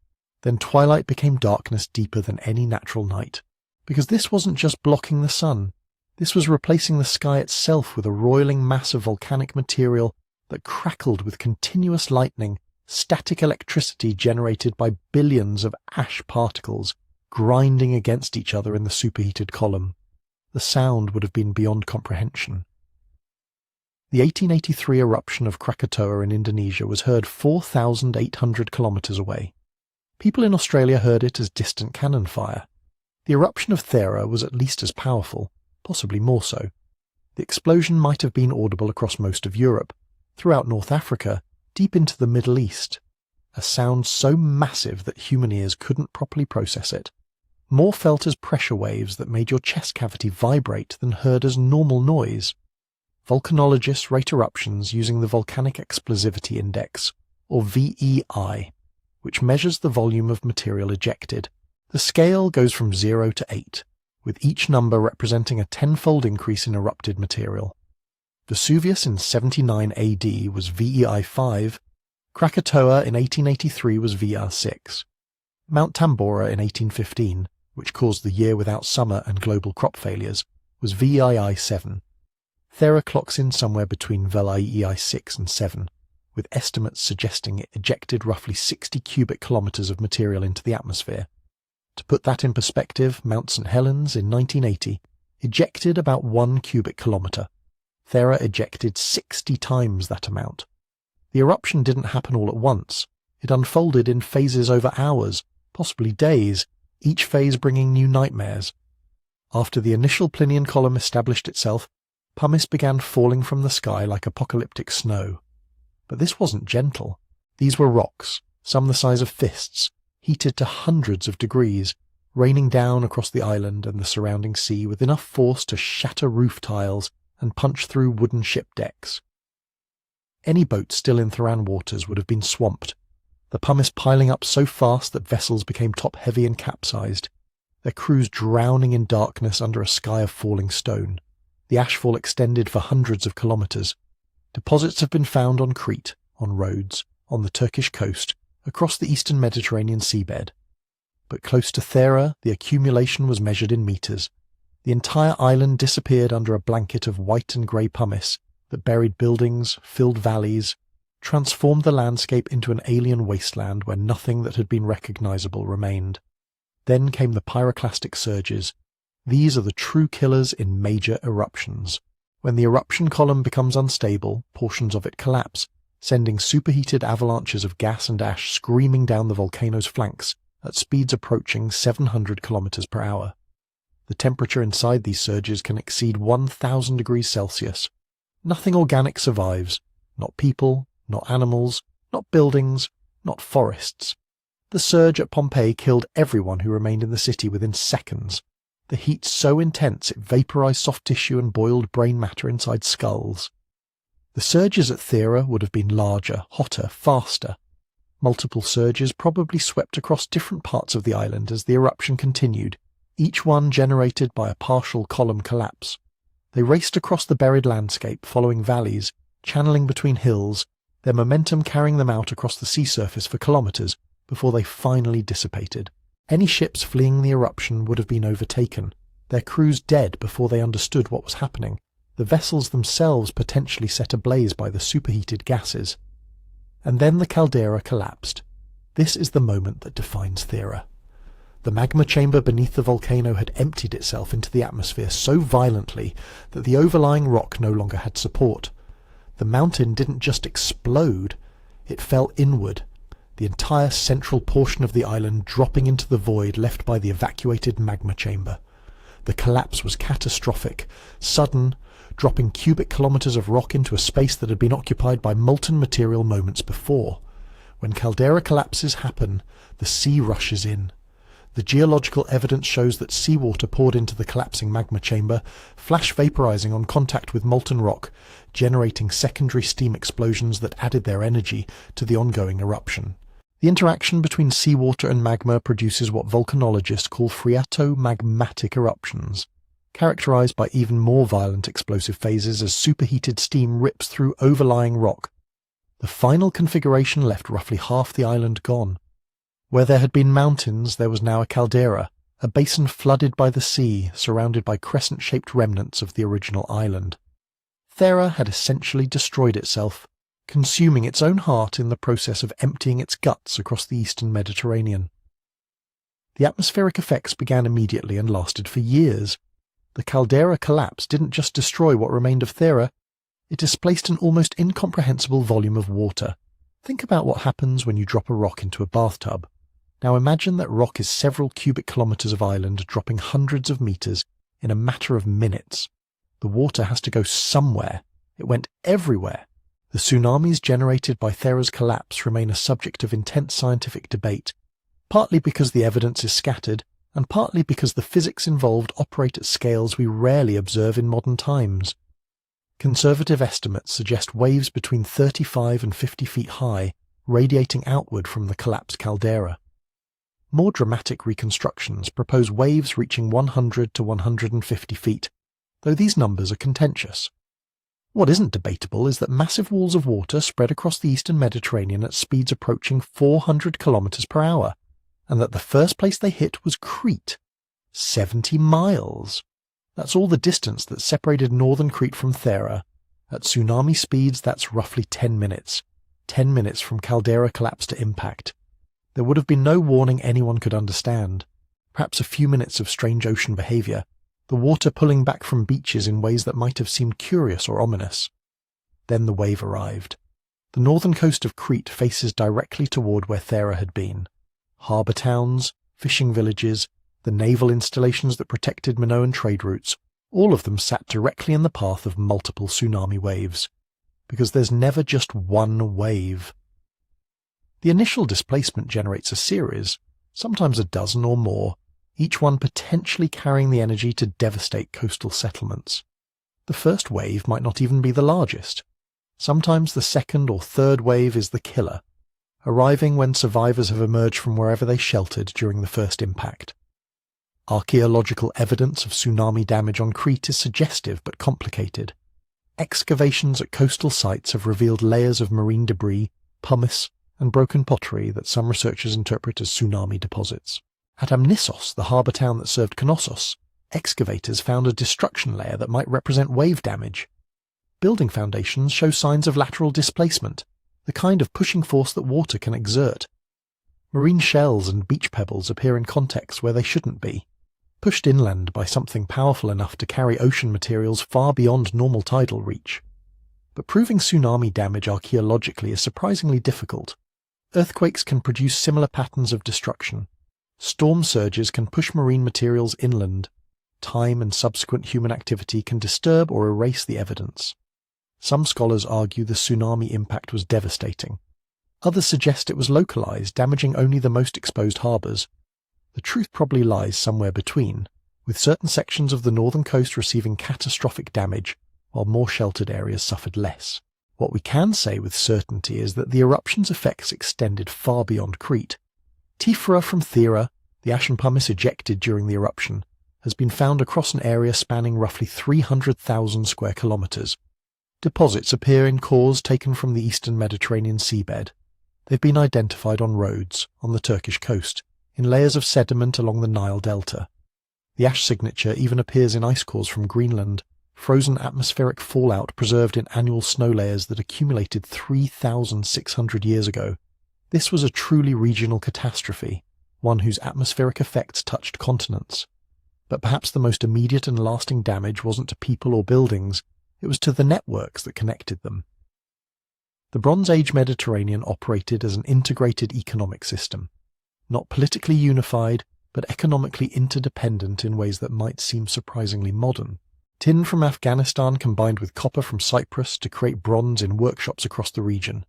then twilight became darkness deeper than any natural night. Because this wasn't just blocking the sun, this was replacing the sky itself with a roiling mass of volcanic material that crackled with continuous lightning, static electricity generated by billions of ash particles grinding against each other in the superheated column. The sound would have been beyond comprehension. The 1883 eruption of Krakatoa in Indonesia was heard 4,800 kilometers away. People in Australia heard it as distant cannon fire. The eruption of Thera was at least as powerful, possibly more so. The explosion might have been audible across most of Europe, throughout North Africa, deep into the Middle East. A sound so massive that human ears couldn't properly process it. More felt as pressure waves that made your chest cavity vibrate than heard as normal noise. Volcanologists rate eruptions using the Volcanic Explosivity Index, or VEI, which measures the volume of material ejected. The scale goes from 0 to 8, with each number representing a tenfold increase in erupted material. Vesuvius in 79 AD was VEI 5, Krakatoa in 1883 was VEI 6, Mount Tambora in 1815, which caused the year without summer and global crop failures, was VEI 7. Thera clocks in somewhere between VEI 6 and 7, with estimates suggesting it ejected roughly 60 cubic kilometers of material into the atmosphere. To put that in perspective, Mount St. Helens in 1980 ejected about 1 cubic kilometer. Thera ejected 60 times that amount. The eruption didn't happen all at once. It unfolded in phases over hours, possibly days, each phase bringing new nightmares. After the initial Plinian column established itself, pumice began falling from the sky like apocalyptic snow. But this wasn't gentle. These were rocks, some the size of fists, heated to hundreds of degrees, raining down across the island and the surrounding sea with enough force to shatter roof tiles and punch through wooden ship decks. Any boat still in Theran waters would have been swamped, the pumice piling up so fast that vessels became top-heavy and capsized, their crews drowning in darkness under a sky of falling stone. The ashfall extended for hundreds of kilometers. Deposits have been found on Crete, on Rhodes, on the Turkish coast, across the eastern Mediterranean seabed. But close to Thera, the accumulation was measured in meters. The entire island disappeared under a blanket of white and grey pumice that buried buildings, filled valleys, transformed the landscape into an alien wasteland where nothing that had been recognizable remained. Then came the pyroclastic surges. These are the true killers in major eruptions. When the eruption column becomes unstable, portions of it collapse, sending superheated avalanches of gas and ash screaming down the volcano's flanks at speeds approaching 700 kilometers per hour. The temperature inside these surges can exceed 1,000 degrees Celsius. Nothing organic survives, not people, not animals, not buildings, not forests. The surge at Pompeii killed everyone who remained in the city within seconds. The heat so intense it vaporized soft tissue and boiled brain matter inside skulls. The surges at Thera would have been larger, hotter, faster. Multiple surges probably swept across different parts of the island as the eruption continued, each one generated by a partial column collapse. They raced across the buried landscape, following valleys, channeling between hills, their momentum carrying them out across the sea surface for kilometers before they finally dissipated. Any ships fleeing the eruption would have been overtaken, their crews dead before they understood what was happening, the vessels themselves potentially set ablaze by the superheated gases. And then the caldera collapsed. This is the moment that defines Thera. The magma chamber beneath the volcano had emptied itself into the atmosphere so violently that the overlying rock no longer had support. The mountain didn't just explode, it fell inward, the entire central portion of the island dropping into the void left by the evacuated magma chamber. The collapse was catastrophic, sudden, dropping cubic kilometers of rock into a space that had been occupied by molten material moments before. When caldera collapses happen, the sea rushes in. The geological evidence shows that seawater poured into the collapsing magma chamber, flash vaporizing on contact with molten rock, generating secondary steam explosions that added their energy to the ongoing eruption. The interaction between seawater and magma produces what volcanologists call phreatomagmatic eruptions. characterized by even more violent explosive phases as superheated steam rips through overlying rock. The final configuration left roughly half the island gone. Where there had been mountains, there was now a caldera, a basin flooded by the sea, surrounded by crescent-shaped remnants of the original island. Thera had essentially destroyed itself, consuming its own heart in the process of emptying its guts across the eastern Mediterranean. The atmospheric effects began immediately and lasted for years. The caldera collapse didn't just destroy what remained of Thera, it displaced an almost incomprehensible volume of water. Think about what happens when you drop a rock into a bathtub. Now imagine that rock is several cubic kilometers of island dropping hundreds of meters in a matter of minutes. The water has to go somewhere. It went everywhere. The tsunamis generated by Thera's collapse remain a subject of intense scientific debate, partly because the evidence is scattered, and partly because the physics involved operate at scales we rarely observe in modern times. Conservative estimates suggest waves between 35 and 50 feet high, radiating outward from the collapsed caldera. More dramatic reconstructions propose waves reaching 100 to 150 feet, though these numbers are contentious. What isn't debatable is that massive walls of water spread across the eastern Mediterranean at speeds approaching 400 kilometers per hour, and that the first place they hit was Crete. 70 miles! That's all the distance that separated northern Crete from Thera. At tsunami speeds, that's roughly 10 minutes. 10 minutes from caldera collapse to impact. There would have been no warning anyone could understand. Perhaps a few minutes of strange ocean behavior, the water pulling back from beaches in ways that might have seemed curious or ominous. Then the wave arrived. The northern coast of Crete faces directly toward where Thera had been. Harbour towns, fishing villages, the naval installations that protected Minoan trade routes, all of them sat directly in the path of multiple tsunami waves. Because there's never just one wave. The initial displacement generates a series, sometimes a dozen or more, each one potentially carrying the energy to devastate coastal settlements. The first wave might not even be the largest. Sometimes the second or third wave is the killer, arriving when survivors have emerged from wherever they sheltered during the first impact. Archaeological evidence of tsunami damage on Crete is suggestive but complicated. Excavations at coastal sites have revealed layers of marine debris, pumice, and broken pottery that some researchers interpret as tsunami deposits. At Amnissos, the harbour town that served Knossos, excavators found a destruction layer that might represent wave damage. Building foundations show signs of lateral displacement, the kind of pushing force that water can exert. Marine shells and beach pebbles appear in contexts where they shouldn't be, pushed inland by something powerful enough to carry ocean materials far beyond normal tidal reach. But proving tsunami damage archaeologically is surprisingly difficult. Earthquakes can produce similar patterns of destruction. Storm surges can push marine materials inland. Time and subsequent human activity can disturb or erase the evidence. Some scholars argue the tsunami impact was devastating. Others suggest it was localized, damaging only the most exposed harbours. The truth probably lies somewhere between, with certain sections of the northern coast receiving catastrophic damage, while more sheltered areas suffered less. What we can say with certainty is that the eruption's effects extended far beyond Crete. Tephra from Thera, the ash and pumice ejected during the eruption, has been found across an area spanning roughly 300,000 square kilometres. Deposits appear in cores taken from the eastern Mediterranean seabed. They've been identified on roads, on the Turkish coast, in layers of sediment along the Nile Delta. The ash signature even appears in ice cores from Greenland, frozen atmospheric fallout preserved in annual snow layers that accumulated 3,600 years ago. This was a truly regional catastrophe, one whose atmospheric effects touched continents. But perhaps the most immediate and lasting damage wasn't to people or buildings, it was to the networks that connected them. The Bronze Age Mediterranean operated as an integrated economic system, not politically unified, but economically interdependent in ways that might seem surprisingly modern. Tin from Afghanistan combined with copper from Cyprus to create bronze in workshops across the region.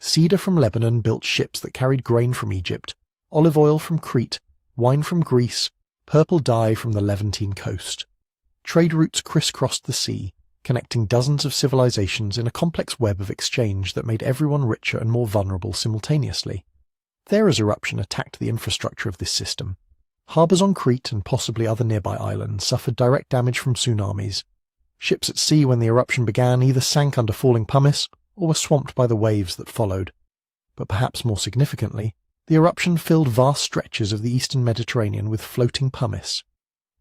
Cedar from Lebanon built ships that carried grain from Egypt, olive oil from Crete, wine from Greece, purple dye from the Levantine coast. Trade routes crisscrossed the sea, connecting dozens of civilizations in a complex web of exchange that made everyone richer and more vulnerable simultaneously. Thera's eruption attacked the infrastructure of this system. Harbours on Crete and possibly other nearby islands suffered direct damage from tsunamis. Ships at sea when the eruption began either sank under falling pumice or were swamped by the waves that followed. But perhaps more significantly, the eruption filled vast stretches of the eastern Mediterranean with floating pumice.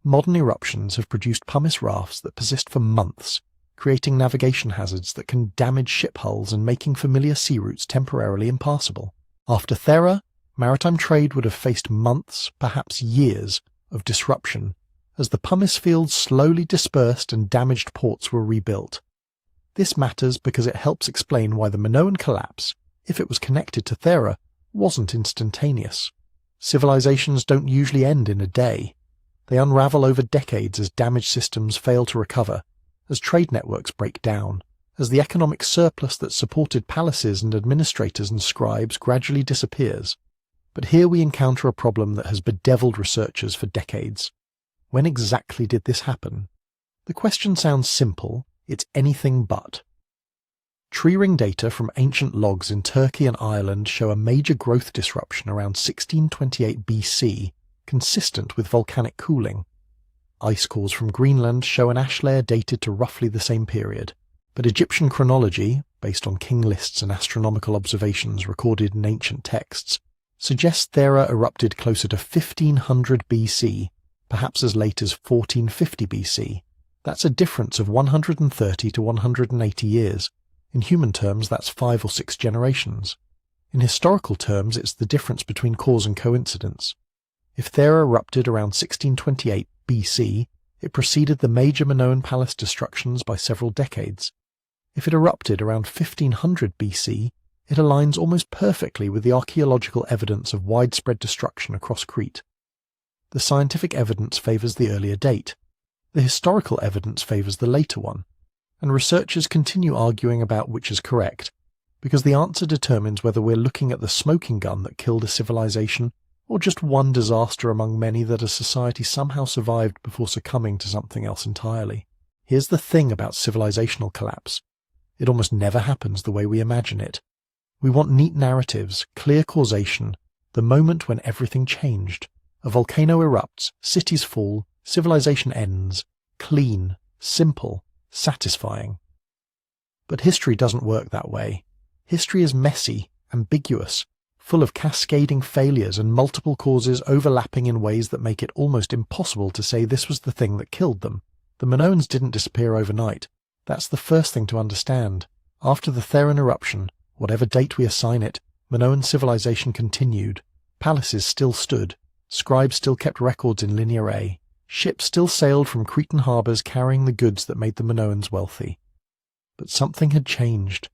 Modern eruptions have produced pumice rafts that persist for months, creating navigation hazards that can damage ship hulls and making familiar sea routes temporarily impassable. After Thera, maritime trade would have faced months, perhaps years, of disruption, as the pumice fields slowly dispersed and damaged ports were rebuilt. This matters because it helps explain why the Minoan collapse, if it was connected to Thera, wasn't instantaneous. Civilizations don't usually end in a day. They unravel over decades as damaged systems fail to recover, as trade networks break down, as the economic surplus that supported palaces and administrators and scribes gradually disappears. But here we encounter a problem that has bedeviled researchers for decades. When exactly did this happen? The question sounds simple, it's anything but. Tree ring data from ancient logs in Turkey and Ireland show a major growth disruption around 1628 BC, consistent with volcanic cooling. Ice cores from Greenland show an ash layer dated to roughly the same period, but Egyptian chronology, based on king lists and astronomical observations recorded in ancient texts, suggests Thera erupted closer to 1500 BC, perhaps as late as 1450 BC. That's a difference of 130 to 180 years. In human terms, that's 5 or 6 generations. In historical terms, it's the difference between cause and coincidence. If Thera erupted around 1628 BC, it preceded the major Minoan palace destructions by several decades. If it erupted around 1500 BC, it aligns almost perfectly with the archaeological evidence of widespread destruction across Crete. The scientific evidence favours the earlier date. The historical evidence favours the later one. And researchers continue arguing about which is correct, because the answer determines whether we're looking at the smoking gun that killed a civilization or just one disaster among many that a society somehow survived before succumbing to something else entirely. Here's the thing about civilizational collapse. It almost never happens the way we imagine it. We want neat narratives, clear causation, the moment when everything changed. A volcano erupts, cities fall, civilization ends. Clean, simple, satisfying. But history doesn't work that way. History is messy, ambiguous, full of cascading failures and multiple causes overlapping in ways that make it almost impossible to say this was the thing that killed them. The Minoans didn't disappear overnight. That's the first thing to understand. After the Theran eruption, whatever date we assign it, Minoan civilization continued. Palaces still stood. Scribes still kept records in linear A. Ships still sailed from Cretan harbours carrying the goods that made the Minoans wealthy. But something had changed.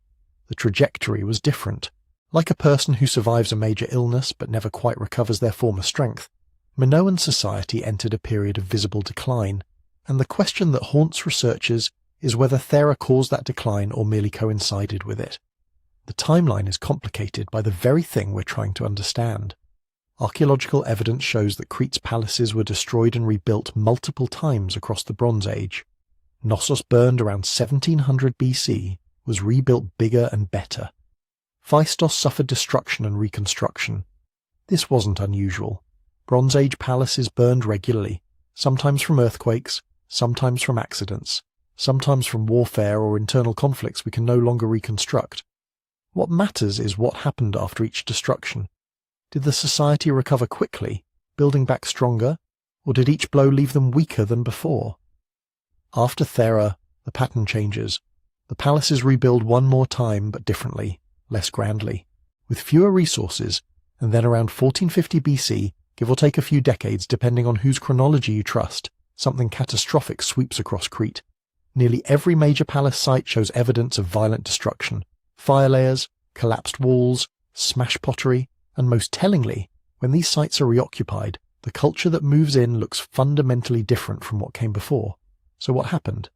The trajectory was different. Like a person who survives a major illness but never quite recovers their former strength, Minoan society entered a period of visible decline, and the question that haunts researchers is whether Thera caused that decline or merely coincided with it. The timeline is complicated by the very thing we're trying to understand. Archaeological evidence shows that Crete's palaces were destroyed and rebuilt multiple times across the Bronze Age. Knossos, burned around 1700 BC, was rebuilt bigger and better. Phaistos suffered destruction and reconstruction. This wasn't unusual. Bronze Age palaces burned regularly, sometimes from earthquakes, sometimes from accidents, sometimes from warfare or internal conflicts we can no longer reconstruct. What matters is what happened after each destruction. Did the society recover quickly, building back stronger, or did each blow leave them weaker than before? After Thera, the pattern changes. The palaces rebuild one more time, but differently, less grandly, with fewer resources, and then around 1450 BC, give or take a few decades depending on whose chronology you trust, something catastrophic sweeps across Crete. Nearly every major palace site shows evidence of violent destruction. Fire layers, collapsed walls, smashed pottery, and most tellingly, when these sites are reoccupied, the culture that moves in looks fundamentally different from what came before. So what happened?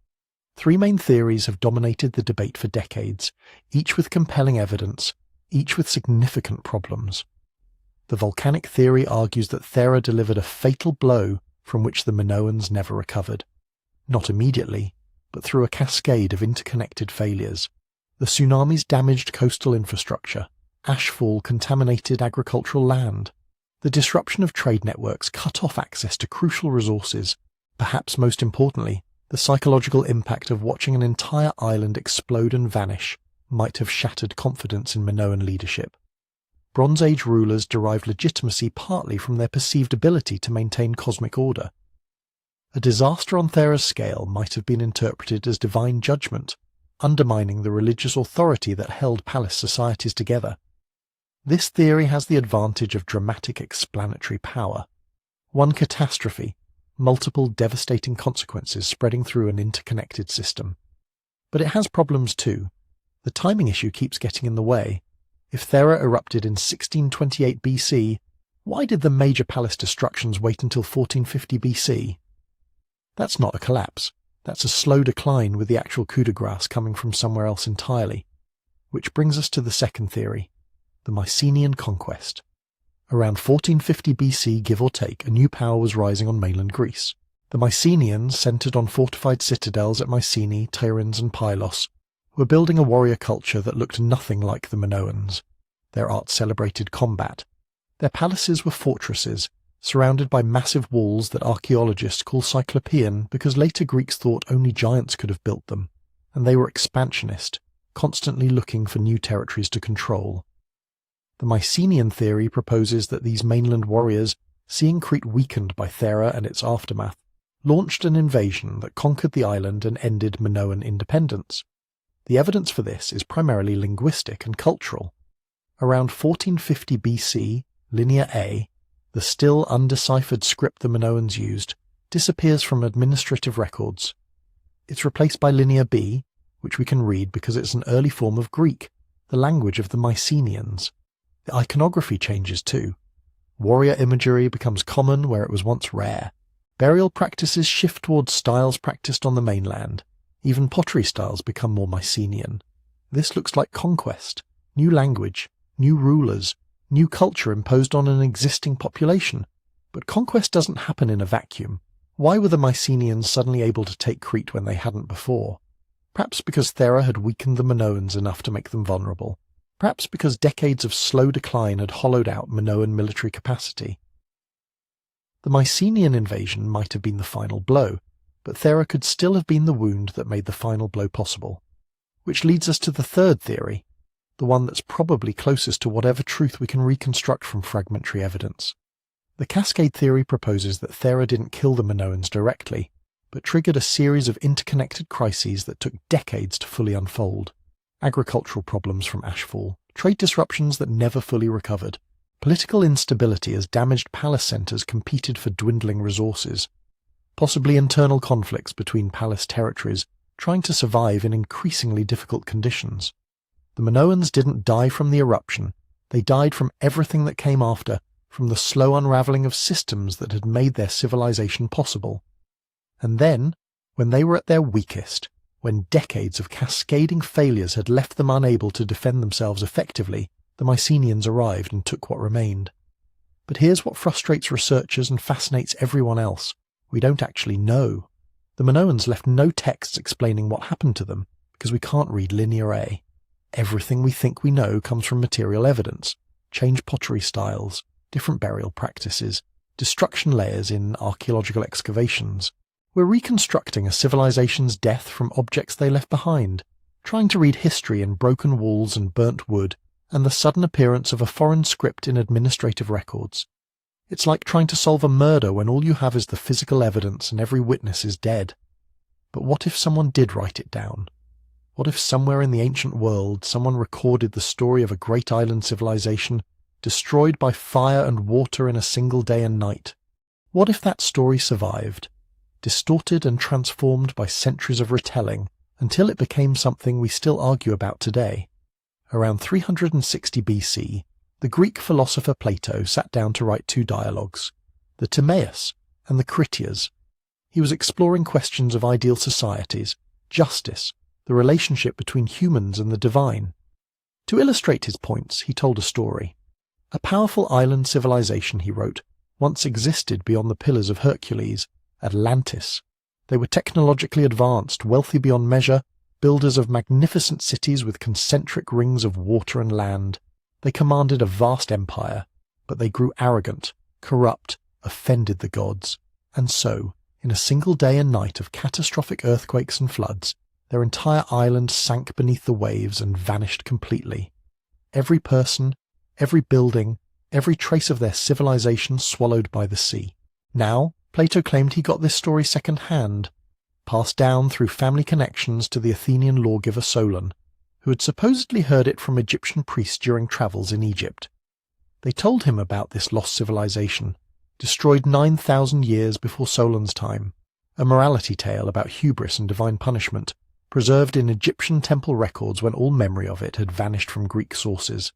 3 main theories have dominated the debate for decades, each with compelling evidence, each with significant problems. The volcanic theory argues that Thera delivered a fatal blow from which the Minoans never recovered. Not immediately, but through a cascade of interconnected failures. The tsunamis damaged coastal infrastructure. Ashfall contaminated agricultural land. The The disruption of trade networks cut off access to crucial resources. Perhaps most importantly, the psychological impact of watching an entire island explode and vanish might have shattered confidence in Minoan leadership. Bronze Age rulers derived legitimacy partly from their perceived ability to maintain cosmic order. A disaster on Thera's scale might have been interpreted as divine judgment, undermining the religious authority that held palace societies together. This theory has the advantage of dramatic explanatory power. One catastrophe, multiple devastating consequences spreading through an interconnected system. But it has problems too. The timing issue keeps getting in the way. If Thera erupted in 1628 BC, why did the major palace destructions wait until 1450 BC? That's not a collapse. That's a slow decline with the actual coup de grace coming from somewhere else entirely. Which brings us to the second theory, the Mycenaean conquest. Around 1450 BC, give or take, a new power was rising on mainland Greece. The Mycenaeans, centred on fortified citadels at Mycenae, Tiryns and Pylos, were building a warrior culture that looked nothing like the Minoans. Their art celebrated combat. Their palaces were fortresses, surrounded by massive walls that archaeologists call Cyclopean because later Greeks thought only giants could have built them, and they were expansionist, constantly looking for new territories to control. The Mycenaean theory proposes that these mainland warriors, seeing Crete weakened by Thera and its aftermath, launched an invasion that conquered the island and ended Minoan independence. The evidence for this is primarily linguistic and cultural. Around 1450 BC, Linear A, the still undeciphered script the Minoans used, disappears from administrative records. It's replaced by Linear B, which we can read because it's an early form of Greek, the language of the Mycenaeans. The iconography changes too. Warrior imagery becomes common where it was once rare. Burial practices shift towards styles practiced on the mainland. Even pottery styles become more Mycenaean. This looks like conquest, new language, new rulers, new culture imposed on an existing population. But conquest doesn't happen in a vacuum. Why were the Mycenaeans suddenly able to take Crete when they hadn't before? Perhaps because Thera had weakened the Minoans enough to make them vulnerable. Perhaps because decades of slow decline had hollowed out Minoan military capacity. The Mycenaean invasion might have been the final blow, but Thera could still have been the wound that made the final blow possible. Which leads us to the third theory, the one that's probably closest to whatever truth we can reconstruct from fragmentary evidence. The cascade theory proposes that Thera didn't kill the Minoans directly, but triggered a series of interconnected crises that took decades to fully unfold. Agricultural problems from ashfall, trade disruptions that never fully recovered, political instability as damaged palace centres competed for dwindling resources, possibly internal conflicts between palace territories trying to survive in increasingly difficult conditions. The Minoans didn't die from the eruption, they died from everything that came after, from the slow unravelling of systems that had made their civilization possible. And then, when they were at their weakest, when decades of cascading failures had left them unable to defend themselves effectively, the Mycenaeans arrived and took what remained. But here's what frustrates researchers and fascinates everyone else. We don't actually know. The Minoans left no texts explaining what happened to them, because we can't read Linear A. Everything we think we know comes from material evidence, changed pottery styles, different burial practices, destruction layers in archaeological excavations. We're reconstructing a civilization's death from objects they left behind, trying to read history in broken walls and burnt wood, and the sudden appearance of a foreign script in administrative records. It's like trying to solve a murder when all you have is the physical evidence and every witness is dead. But what if someone did write it down? What if somewhere in the ancient world someone recorded the story of a great island civilization destroyed by fire and water in a single day and night? What if that story survived, distorted and transformed by centuries of retelling, until it became something we still argue about today? Around 360 BC, the Greek philosopher Plato sat down to write two dialogues, the Timaeus and the Critias. He was exploring questions of ideal societies, justice, the relationship between humans and the divine. To illustrate his points, he told a story. A powerful island civilization, he wrote, once existed beyond the Pillars of Hercules, Atlantis. They were technologically advanced, wealthy beyond measure, builders of magnificent cities with concentric rings of water and land. They commanded a vast empire. but they grew arrogant, corrupt, offended the gods, and so, in a single day and night of catastrophic earthquakes and floods, their entire island sank beneath the waves and vanished completely. Every person, every building, every trace of their civilization swallowed by the sea. Now, Plato claimed he got this story second-hand, passed down through family connections to the Athenian lawgiver Solon, who had supposedly heard it from Egyptian priests during travels in Egypt. They told him about this lost civilization, destroyed 9,000 years before Solon's time, a morality tale about hubris and divine punishment, preserved in Egyptian temple records when all memory of it had vanished from Greek sources.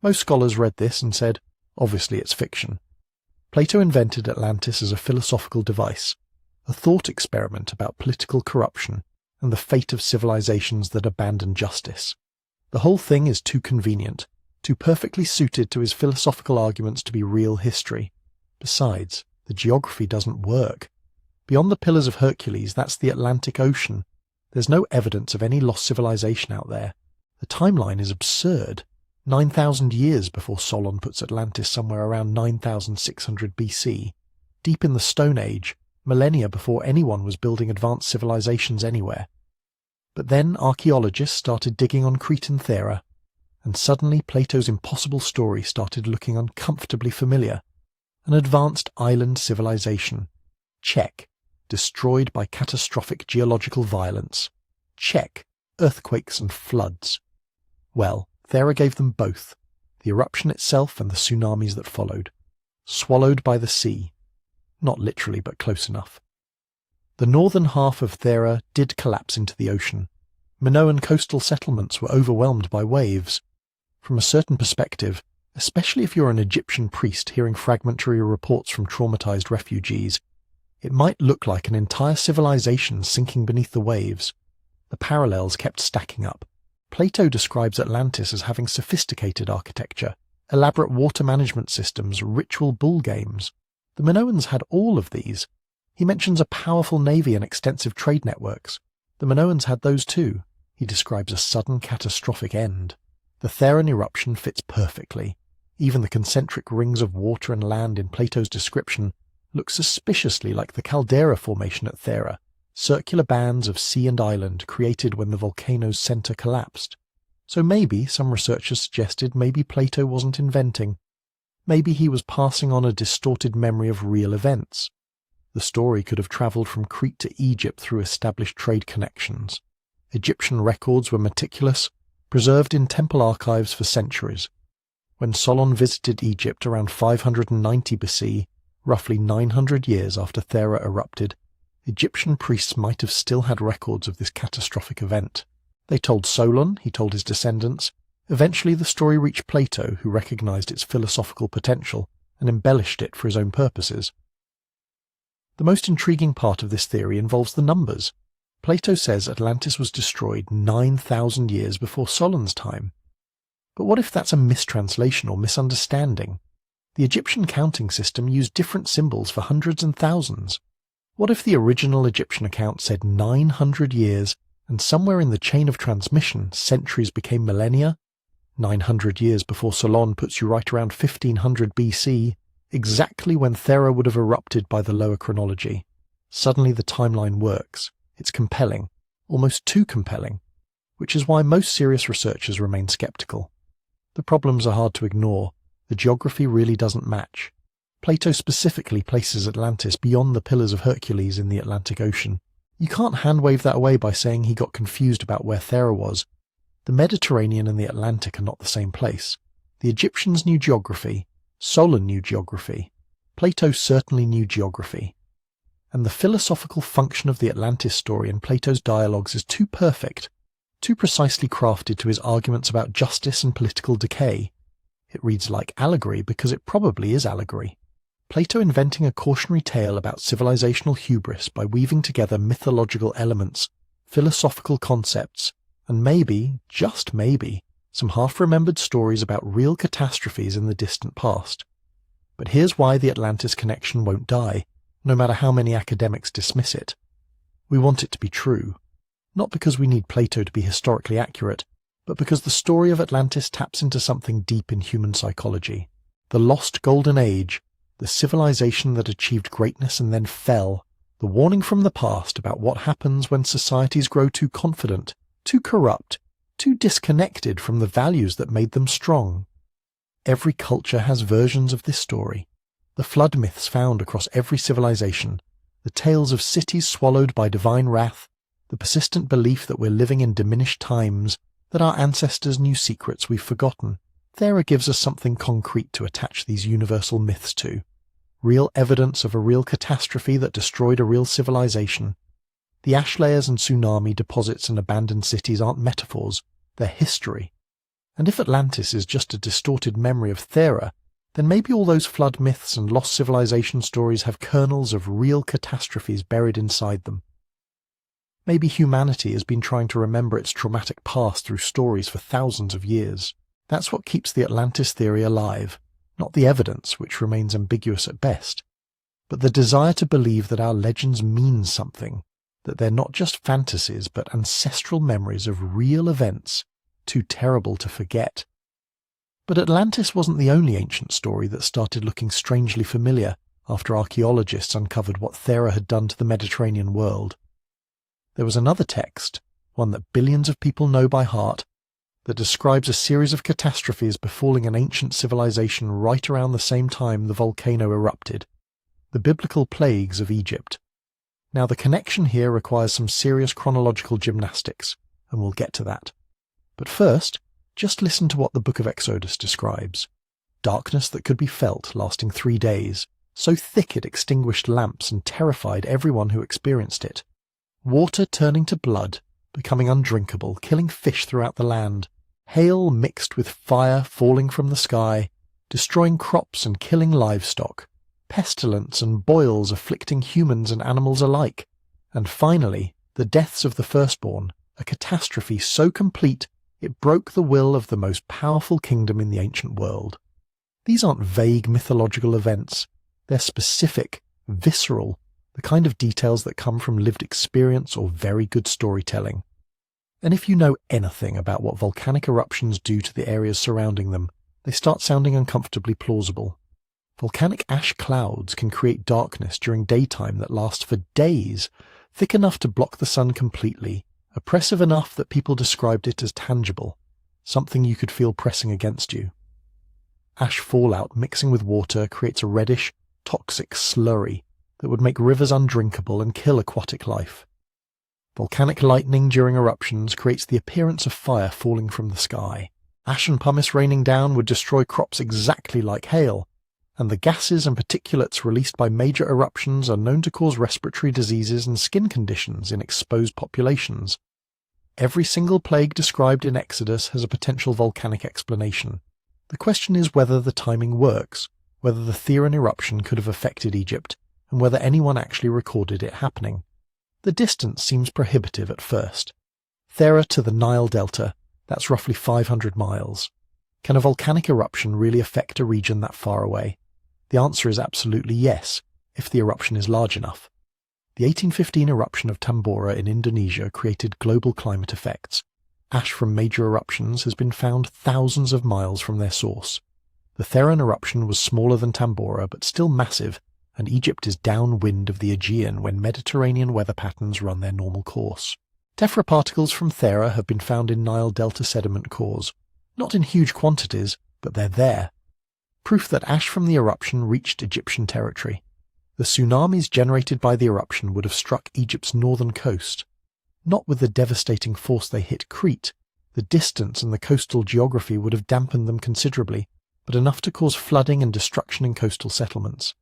Most scholars read this and said, obviously it's fiction. Plato invented Atlantis as a philosophical device, a thought experiment about political corruption and the fate of civilizations that abandon justice. The whole thing is too convenient, too perfectly suited to his philosophical arguments to be real history. Besides, the geography doesn't work. Beyond the Pillars of Hercules, that's the Atlantic Ocean. There's no evidence of any lost civilization out there. The timeline is absurd. 9,000 years before Solon puts Atlantis somewhere around 9,600 BC. Deep in the Stone Age, millennia before anyone was building advanced civilizations anywhere. But then archaeologists started digging on Crete and Thera, and suddenly Plato's impossible story started looking uncomfortably familiar. An advanced island civilization. Check. Destroyed by catastrophic geological violence. Check. Earthquakes and floods. Well, Thera gave them both, the eruption itself and the tsunamis that followed. Swallowed by the sea. Not literally, but close enough. The northern half of Thera did collapse into the ocean. Minoan coastal settlements were overwhelmed by waves. From a certain perspective, especially if you're an Egyptian priest hearing fragmentary reports from traumatized refugees, it might look like an entire civilization sinking beneath the waves. The parallels kept stacking up. Plato describes Atlantis as having sophisticated architecture, elaborate water management systems, ritual bull games. The Minoans had all of these. He mentions a powerful navy and extensive trade networks. The Minoans had those too. He describes a sudden catastrophic end. The Theran eruption fits perfectly. Even the concentric rings of water and land in Plato's description look suspiciously like the caldera formation at Thera, circular bands of sea and island created when the volcano's center collapsed. So maybe, some researchers suggested, maybe Plato wasn't inventing. Maybe he was passing on a distorted memory of real events. The story could have travelled from Crete to Egypt through established trade connections. Egyptian records were meticulous, preserved in temple archives for centuries. When Solon visited Egypt around 590 BC, roughly 900 years after Thera erupted, Egyptian priests might have still had records of this catastrophic event. They told Solon, he told his descendants. Eventually the story reached Plato, who recognized its philosophical potential and embellished it for his own purposes. The most intriguing part of this theory involves the numbers. Plato says Atlantis was destroyed 9,000 years before Solon's time. But what if that's a mistranslation or misunderstanding? The Egyptian counting system used different symbols for hundreds and thousands. What if the original Egyptian account said 900 years, and somewhere in the chain of transmission, centuries became millennia? 900 years before Solon puts you right around 1500 BC, exactly when Thera would have erupted by the lower chronology. Suddenly the timeline works. It's compelling, almost too compelling, which is why most serious researchers remain skeptical. The problems are hard to ignore. The geography really doesn't match. Plato specifically places Atlantis beyond the Pillars of Hercules in the Atlantic Ocean. You can't hand-wave that away by saying he got confused about where Thera was. The Mediterranean and the Atlantic are not the same place. The Egyptians knew geography. Solon knew geography. Plato certainly knew geography. And the philosophical function of the Atlantis story in Plato's dialogues is too perfect, too precisely crafted to his arguments about justice and political decay. It reads like allegory because it probably is allegory. Plato inventing a cautionary tale about civilizational hubris by weaving together mythological elements, philosophical concepts, and maybe, just maybe, some half-remembered stories about real catastrophes in the distant past. But here's why the Atlantis connection won't die, no matter how many academics dismiss it. We want it to be true. Not because we need Plato to be historically accurate, but because the story of Atlantis taps into something deep in human psychology. The lost golden age, the civilization that achieved greatness and then fell, the warning from the past about what happens when societies grow too confident, too corrupt, too disconnected from the values that made them strong. Every culture has versions of this story. The flood myths found across every civilization, the tales of cities swallowed by divine wrath, the persistent belief that we're living in diminished times, that our ancestors knew secrets we've forgotten. Thera gives us something concrete to attach these universal myths to. Real evidence of a real catastrophe that destroyed a real civilization. The ash layers and tsunami deposits and abandoned cities aren't metaphors, they're history. And if Atlantis is just a distorted memory of Thera, then maybe all those flood myths and lost civilization stories have kernels of real catastrophes buried inside them. Maybe humanity has been trying to remember its traumatic past through stories for thousands of years. That's what keeps the Atlantis theory alive, not the evidence, which remains ambiguous at best, but the desire to believe that our legends mean something, that they're not just fantasies but ancestral memories of real events, too terrible to forget. But Atlantis wasn't the only ancient story that started looking strangely familiar after archaeologists uncovered what Thera had done to the Mediterranean world. There was another text, one that billions of people know by heart, that describes a series of catastrophes befalling an ancient civilization right around the same time the volcano erupted, the biblical plagues of Egypt. Now the connection here requires some serious chronological gymnastics, and we'll get to that. But first, just listen to what the Book of Exodus describes. Darkness that could be felt, lasting 3 days, so thick it extinguished lamps and terrified everyone who experienced it. Water turning to blood, becoming undrinkable, killing fish throughout the land. Hail mixed with fire falling from the sky, destroying crops and killing livestock. Pestilence and boils afflicting humans and animals alike. And finally, the deaths of the firstborn, a catastrophe so complete it broke the will of the most powerful kingdom in the ancient world. These aren't vague mythological events. They're specific, visceral, the kind of details that come from lived experience or very good storytelling. And if you know anything about what volcanic eruptions do to the areas surrounding them, they start sounding uncomfortably plausible. Volcanic ash clouds can create darkness during daytime that lasts for days, thick enough to block the sun completely, oppressive enough that people described it as tangible, something you could feel pressing against you. Ash fallout mixing with water creates a reddish, toxic slurry that would make rivers undrinkable and kill aquatic life. Volcanic lightning during eruptions creates the appearance of fire falling from the sky. Ash and pumice raining down would destroy crops exactly like hail, and the gases and particulates released by major eruptions are known to cause respiratory diseases and skin conditions in exposed populations. Every single plague described in Exodus has a potential volcanic explanation. The question is whether the timing works, whether the Thera eruption could have affected Egypt, and whether anyone actually recorded it happening. The distance seems prohibitive at first. Thera to the Nile Delta, that's roughly 500 miles. Can a volcanic eruption really affect a region that far away? The answer is absolutely yes, if the eruption is large enough. The 1815 eruption of Tambora in Indonesia created global climate effects. Ash from major eruptions has been found thousands of miles from their source. The Thera eruption was smaller than Tambora but still massive, and Egypt is downwind of the Aegean when Mediterranean weather patterns run their normal course. Tephra particles from Thera have been found in Nile Delta sediment cores. Not in huge quantities, but they're there. Proof that ash from the eruption reached Egyptian territory. The tsunamis generated by the eruption would have struck Egypt's northern coast. Not with the devastating force they hit Crete. The distance and the coastal geography would have dampened them considerably, but enough to cause flooding and destruction in coastal settlements.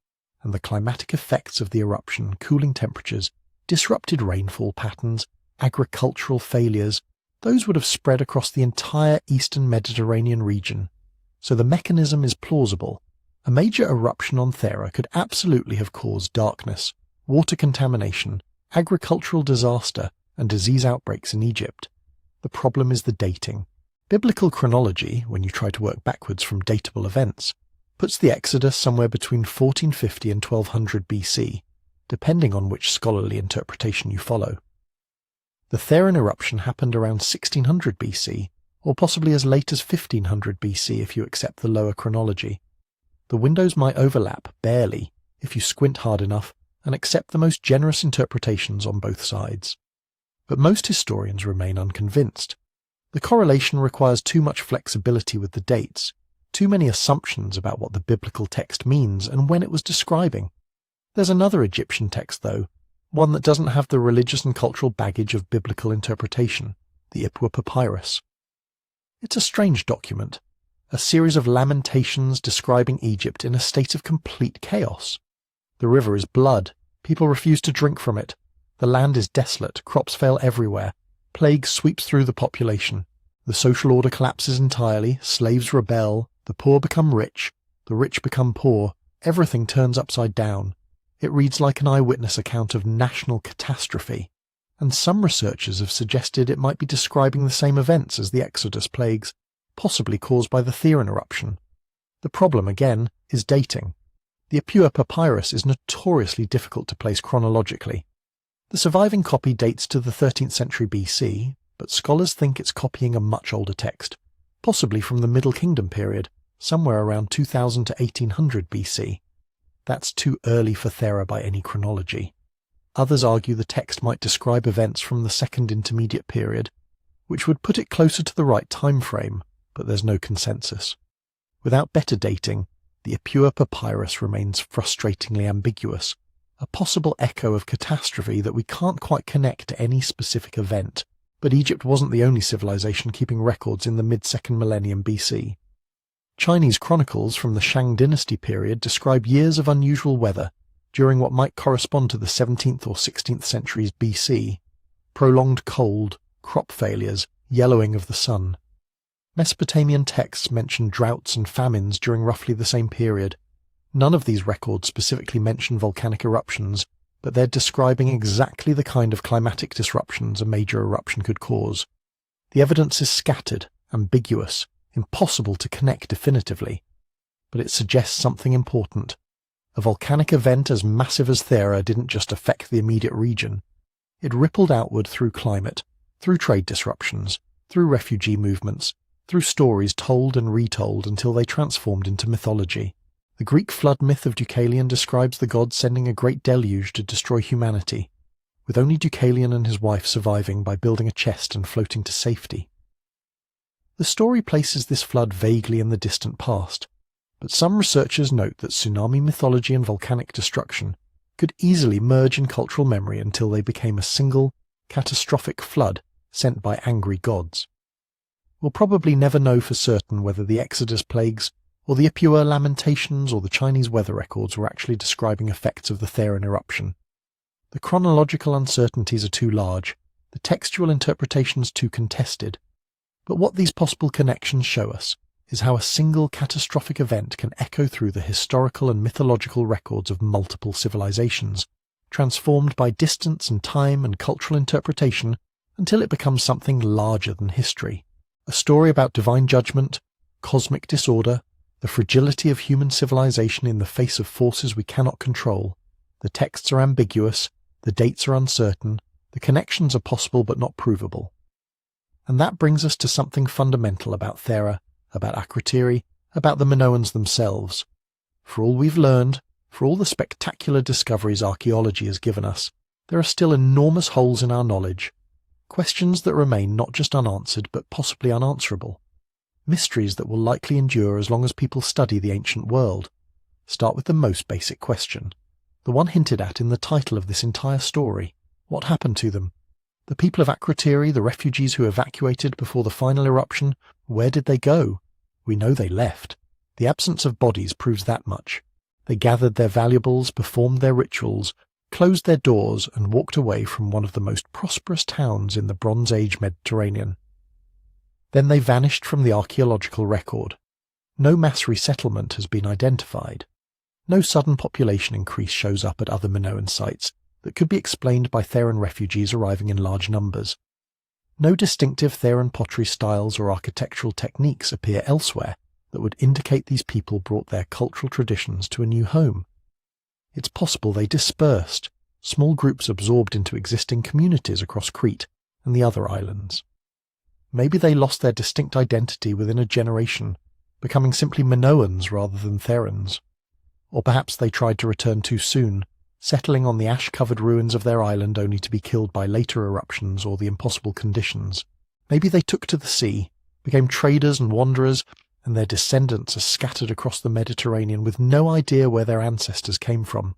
And the climatic effects of the eruption, cooling temperatures, disrupted rainfall patterns, agricultural failures, those would have spread across the entire eastern Mediterranean region. So the mechanism is plausible. A major eruption on Thera could absolutely have caused darkness, water contamination, agricultural disaster, and disease outbreaks in Egypt. The problem is the dating. Biblical chronology, when you try to work backwards from datable events, puts the Exodus somewhere between 1450 and 1200 BC, depending on which scholarly interpretation you follow. The Thera eruption happened around 1600 BC, or possibly as late as 1500 BC if you accept the lower chronology. The windows might overlap, barely, if you squint hard enough and accept the most generous interpretations on both sides. But most historians remain unconvinced. The correlation requires too much flexibility with the dates, too many assumptions about what the biblical text means and when it was describing. There's another Egyptian text, though, one that doesn't have the religious and cultural baggage of biblical interpretation, the Ipuwer Papyrus. It's a strange document, a series of lamentations describing Egypt in a state of complete chaos. The river is blood, people refuse to drink from it, the land is desolate, crops fail everywhere, plague sweeps through the population, the social order collapses entirely, slaves rebel, the poor become rich, the rich become poor, everything turns upside down. It reads like an eyewitness account of national catastrophe, and some researchers have suggested it might be describing the same events as the Exodus plagues, possibly caused by the Thera eruption. The problem, again, is dating. The Ipuwer Papyrus is notoriously difficult to place chronologically. The surviving copy dates to the 13th century BC, but scholars think it's copying a much older text, possibly from the Middle Kingdom period, somewhere around 2000 to 1800 BC. That's too early for Thera by any chronology. Others argue the text might describe events from the Second Intermediate period, which would put it closer to the right time frame, but there's no consensus. Without better dating, the Ipuwer Papyrus remains frustratingly ambiguous, a possible echo of catastrophe that we can't quite connect to any specific event. But Egypt wasn't the only civilization keeping records in the mid-2nd millennium BC. Chinese chronicles from the Shang dynasty period describe years of unusual weather during what might correspond to the 17th or 16th centuries BC, prolonged cold, crop failures, yellowing of the sun. Mesopotamian texts mention droughts and famines during roughly the same period. None of these records specifically mention volcanic eruptions, but they're describing exactly the kind of climatic disruptions a major eruption could cause. The evidence is scattered, ambiguous, impossible to connect definitively, but it suggests something important. A volcanic event as massive as Thera didn't just affect the immediate region. It rippled outward through climate, through trade disruptions, through refugee movements, through stories told and retold until they transformed into mythology. The Greek flood myth of Deucalion describes the gods sending a great deluge to destroy humanity, with only Deucalion and his wife surviving by building a chest and floating to safety. The story places this flood vaguely in the distant past, but some researchers note that tsunami mythology and volcanic destruction could easily merge in cultural memory until they became a single, catastrophic flood sent by angry gods. We'll probably never know for certain whether the Exodus plagues or the Ipuwer lamentations or the Chinese weather records were actually describing effects of the Thera eruption. The chronological uncertainties are too large, the textual interpretations too contested, but what these possible connections show us is how a single catastrophic event can echo through the historical and mythological records of multiple civilizations, transformed by distance and time and cultural interpretation until it becomes something larger than history. A story about divine judgment, cosmic disorder, the fragility of human civilization in the face of forces we cannot control. The texts are ambiguous, the dates are uncertain, the connections are possible but not provable. And that brings us to something fundamental about Thera, about Akrotiri, about the Minoans themselves. For all we've learned, for all the spectacular discoveries archaeology has given us, there are still enormous holes in our knowledge, questions that remain not just unanswered but possibly unanswerable. Mysteries that will likely endure as long as people study the ancient world. Start with the most basic question, the one hinted at in the title of this entire story. What happened to them? The people of Akrotiri, the refugees who evacuated before the final eruption, where did they go? We know they left. The absence of bodies proves that much. They gathered their valuables, performed their rituals, closed their doors and walked away from one of the most prosperous towns in the Bronze Age Mediterranean. Then they vanished from the archaeological record. No mass resettlement has been identified. No sudden population increase shows up at other Minoan sites that could be explained by Theran refugees arriving in large numbers. No distinctive Theran pottery styles or architectural techniques appear elsewhere that would indicate these people brought their cultural traditions to a new home. It's possible they dispersed, small groups absorbed into existing communities across Crete and the other islands. Maybe they lost their distinct identity within a generation, becoming simply Minoans rather than Therans. Or perhaps they tried to return too soon, settling on the ash-covered ruins of their island only to be killed by later eruptions or the impossible conditions. Maybe they took to the sea, became traders and wanderers, and their descendants are scattered across the Mediterranean with no idea where their ancestors came from.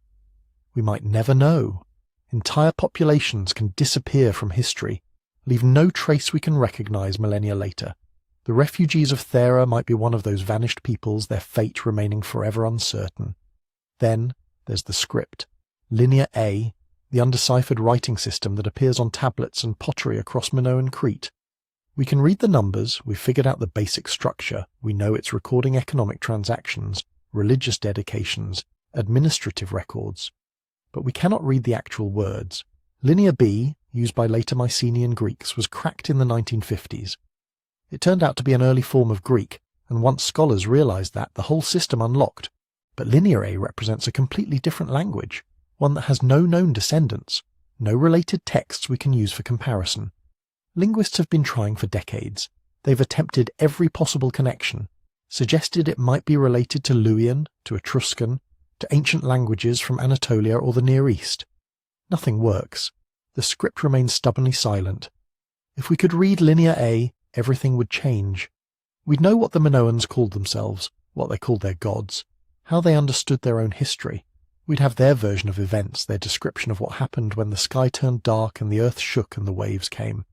We might never know. Entire populations can disappear from history, leave no trace we can recognize millennia later. The refugees of Thera might be one of those vanished peoples, their fate remaining forever uncertain. Then there's the script. Linear A, the undeciphered writing system that appears on tablets and pottery across Minoan Crete. We can read the numbers, we've figured out the basic structure, we know it's recording economic transactions, religious dedications, administrative records. But we cannot read the actual words. Linear B, used by later Mycenaean Greeks, was cracked in the 1950s. It turned out to be an early form of Greek, and once scholars realized that, the whole system unlocked. But Linear A represents a completely different language, one that has no known descendants, no related texts we can use for comparison. Linguists have been trying for decades. They've attempted every possible connection, suggested it might be related to Luwian, to Etruscan, to ancient languages from Anatolia or the Near East. Nothing works. The script remains stubbornly silent. If we could read Linear A, everything would change. We'd know what the Minoans called themselves, what they called their gods, how they understood their own history. We'd have their version of events, their description of what happened when the sky turned dark and the earth shook and the waves came.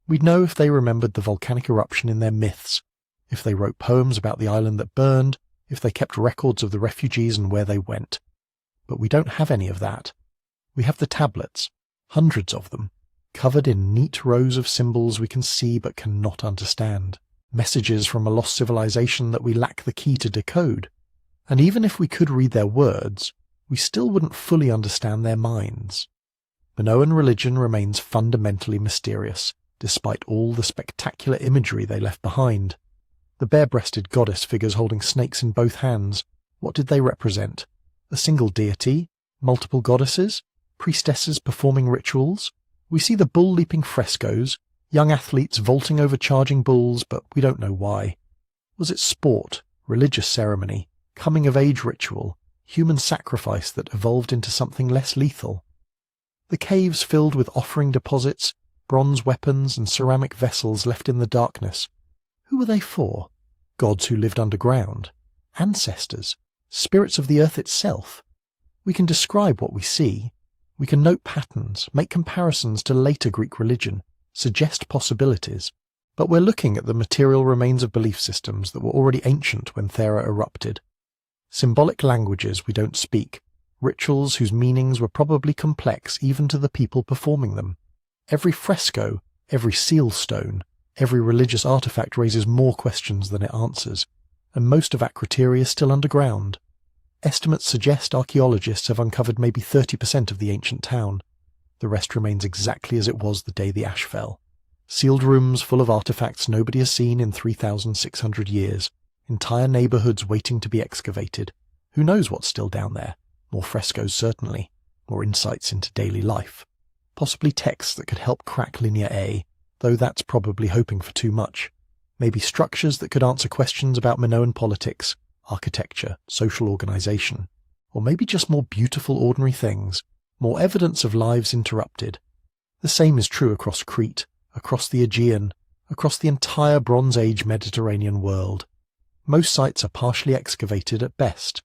We'd know if they remembered the volcanic eruption in their myths, if they wrote poems about the island that burned, if they kept records of the refugees and where they went. But we don't have any of that. We have the tablets, hundreds of them, covered in neat rows of symbols we can see but cannot understand, messages from a lost civilization that we lack the key to decode. And even if we could read their words, we still wouldn't fully understand their minds. Minoan religion remains fundamentally mysterious, despite all the spectacular imagery they left behind. The bare-breasted goddess figures holding snakes in both hands. What did they represent? A single deity? Multiple goddesses? Priestesses performing rituals? We see the bull-leaping frescoes, young athletes vaulting over charging bulls, but we don't know why. Was it sport, religious ceremony, coming-of-age ritual, human sacrifice that evolved into something less lethal? The caves filled with offering deposits, bronze weapons and ceramic vessels left in the darkness. Who were they for? Gods who lived underground? Ancestors? Spirits of the earth itself? We can describe what we see. We can note patterns, make comparisons to later Greek religion, suggest possibilities. But we're looking at the material remains of belief systems that were already ancient when Thera erupted. Symbolic languages we don't speak, rituals whose meanings were probably complex even to the people performing them. Every fresco, every seal stone, every religious artifact raises more questions than it answers, and most of Akrotiri is still underground. Estimates suggest archaeologists have uncovered maybe 30% of the ancient town. The rest remains exactly as it was the day the ash fell. Sealed rooms full of artifacts nobody has seen in 3,600 years, entire neighborhoods waiting to be excavated. Who knows what's still down there? More frescoes certainly, more insights into daily life. Possibly texts that could help crack Linear A, though that's probably hoping for too much. Maybe structures that could answer questions about Minoan politics, architecture, social organization. Or maybe just more beautiful ordinary things, more evidence of lives interrupted. The same is true across Crete, across the Aegean, across the entire Bronze Age Mediterranean world. Most sites are partially excavated at best.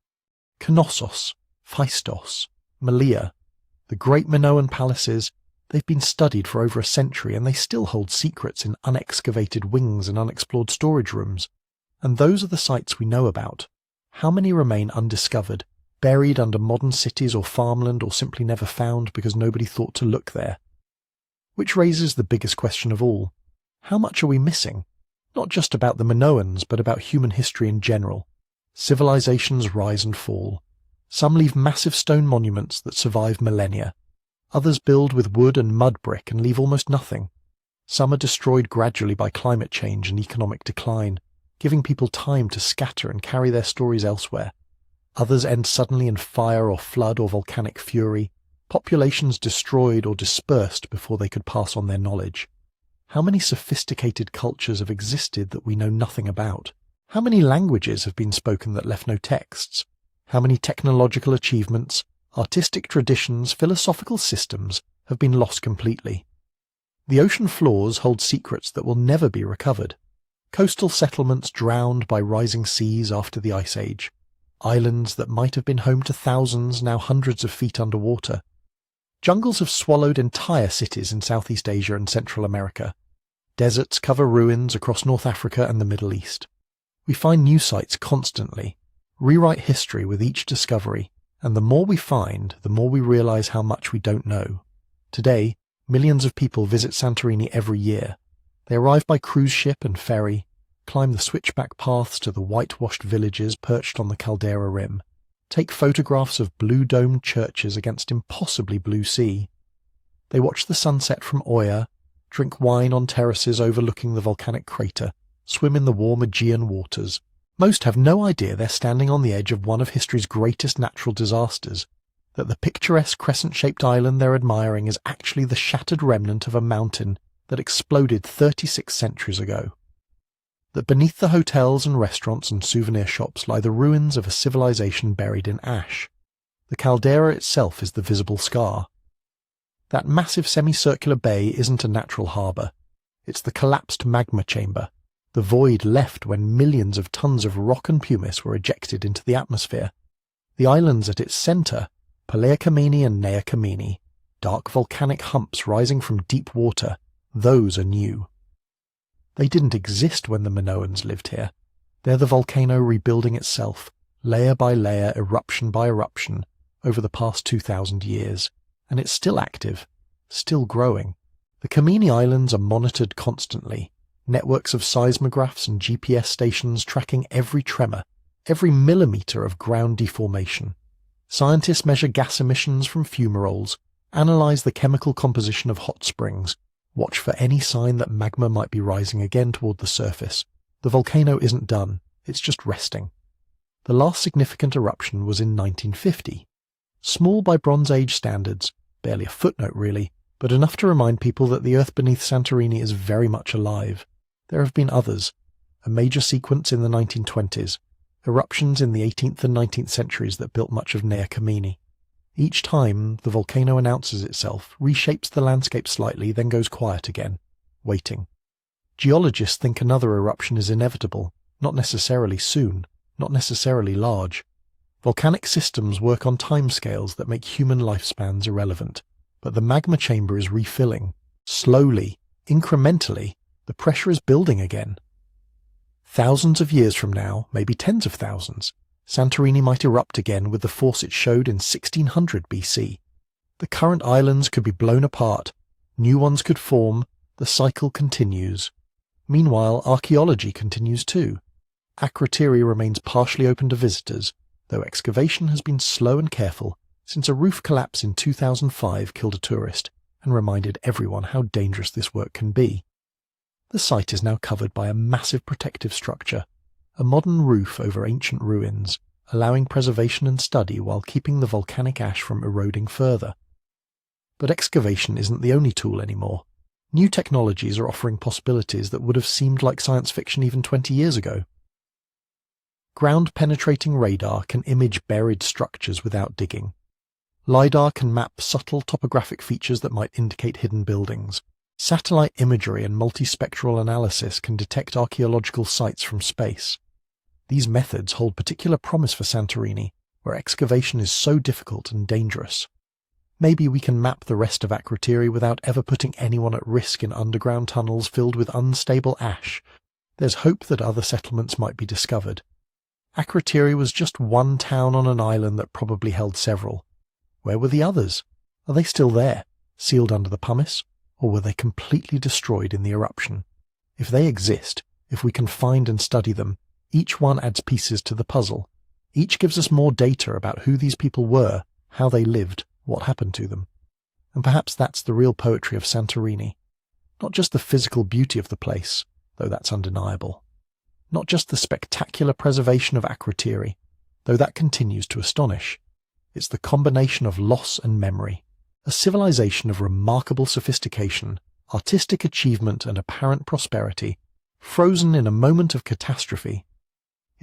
Knossos, Phaistos, Malea, the great Minoan palaces, they've been studied for over a century and they still hold secrets in unexcavated wings and unexplored storage rooms. And those are the sites we know about. How many remain undiscovered, buried under modern cities or farmland or simply never found because nobody thought to look there? Which raises the biggest question of all. How much are we missing? Not just about the Minoans, but about human history in general. Civilizations rise and fall. Some leave massive stone monuments that survive millennia. Others build with wood and mud brick and leave almost nothing. Some are destroyed gradually by climate change and economic decline, giving people time to scatter and carry their stories elsewhere. Others end suddenly in fire or flood or volcanic fury, populations destroyed or dispersed before they could pass on their knowledge. How many sophisticated cultures have existed that we know nothing about? How many languages have been spoken that left no texts? How many technological achievements, artistic traditions, philosophical systems have been lost completely? The ocean floors hold secrets that will never be recovered. Coastal settlements drowned by rising seas after the Ice Age. Islands that might have been home to thousands now hundreds of feet underwater. Jungles have swallowed entire cities in Southeast Asia and Central America. Deserts cover ruins across North Africa and the Middle East. We find new sites constantly, rewrite history with each discovery, and the more we find, the more we realize how much we don't know. Today, millions of people visit Santorini every year. They arrive by cruise ship and ferry, climb the switchback paths to the whitewashed villages perched on the caldera rim, take photographs of blue-domed churches against impossibly blue sea. They watch the sunset from Oya, drink wine on terraces overlooking the volcanic crater, swim in the warm Aegean waters. Most have no idea they're standing on the edge of one of history's greatest natural disasters, that the picturesque crescent-shaped island they're admiring is actually the shattered remnant of a mountain that exploded 36 centuries ago. That beneath the hotels and restaurants and souvenir shops lie the ruins of a civilization buried in ash. The caldera itself is the visible scar. That massive semicircular bay isn't a natural harbour. It's the collapsed magma chamber, the void left when millions of tons of rock and pumice were ejected into the atmosphere. The islands at its centre, Paleokameni and Neokameni, dark volcanic humps rising from deep water, those are new. They didn't exist when the Minoans lived here. They're the volcano rebuilding itself, layer by layer, eruption by eruption, over the past 2,000 years. And it's still active, still growing. The Kameni Islands are monitored constantly, networks of seismographs and GPS stations tracking every tremor, every millimetre of ground deformation. Scientists measure gas emissions from fumaroles, analyse the chemical composition of hot springs, watch for any sign that magma might be rising again toward the surface. The volcano isn't done, it's just resting. The last significant eruption was in 1950. Small by Bronze Age standards, barely a footnote really, but enough to remind people that the earth beneath Santorini is very much alive. There have been others, a major sequence in the 1920s, eruptions in the 18th and 19th centuries that built much of Nea Kameni. Each time, the volcano announces itself, reshapes the landscape slightly, then goes quiet again, waiting. Geologists think another eruption is inevitable, not necessarily soon, not necessarily large. Volcanic systems work on timescales that make human lifespans irrelevant, but the magma chamber is refilling. Slowly, incrementally, the pressure is building again. Thousands of years from now, maybe tens of thousands, Santorini might erupt again with the force it showed in 1600 BC. The current islands could be blown apart, new ones could form, the cycle continues. Meanwhile, archaeology continues too. Akrotiri remains partially open to visitors, though excavation has been slow and careful since a roof collapse in 2005 killed a tourist and reminded everyone how dangerous this work can be. The site is now covered by a massive protective structure, a modern roof over ancient ruins, allowing preservation and study while keeping the volcanic ash from eroding further. But excavation isn't the only tool anymore. New technologies are offering possibilities that would have seemed like science fiction even 20 years ago. Ground-penetrating radar can image buried structures without digging. LiDAR can map subtle topographic features that might indicate hidden buildings. Satellite imagery and multispectral analysis can detect archaeological sites from space. These methods hold particular promise for Santorini, where excavation is so difficult and dangerous. Maybe we can map the rest of Akrotiri without ever putting anyone at risk in underground tunnels filled with unstable ash. There's hope that other settlements might be discovered. Akrotiri was just one town on an island that probably held several. Where were the others? Are they still there, sealed under the pumice, or were they completely destroyed in the eruption? If they exist, if we can find and study them, each one adds pieces to the puzzle. Each gives us more data about who these people were, how they lived, what happened to them. And perhaps that's the real poetry of Santorini. Not just the physical beauty of the place, though that's undeniable. Not just the spectacular preservation of Akrotiri, though that continues to astonish. It's the combination of loss and memory, a civilization of remarkable sophistication, artistic achievement and apparent prosperity, frozen in a moment of catastrophe,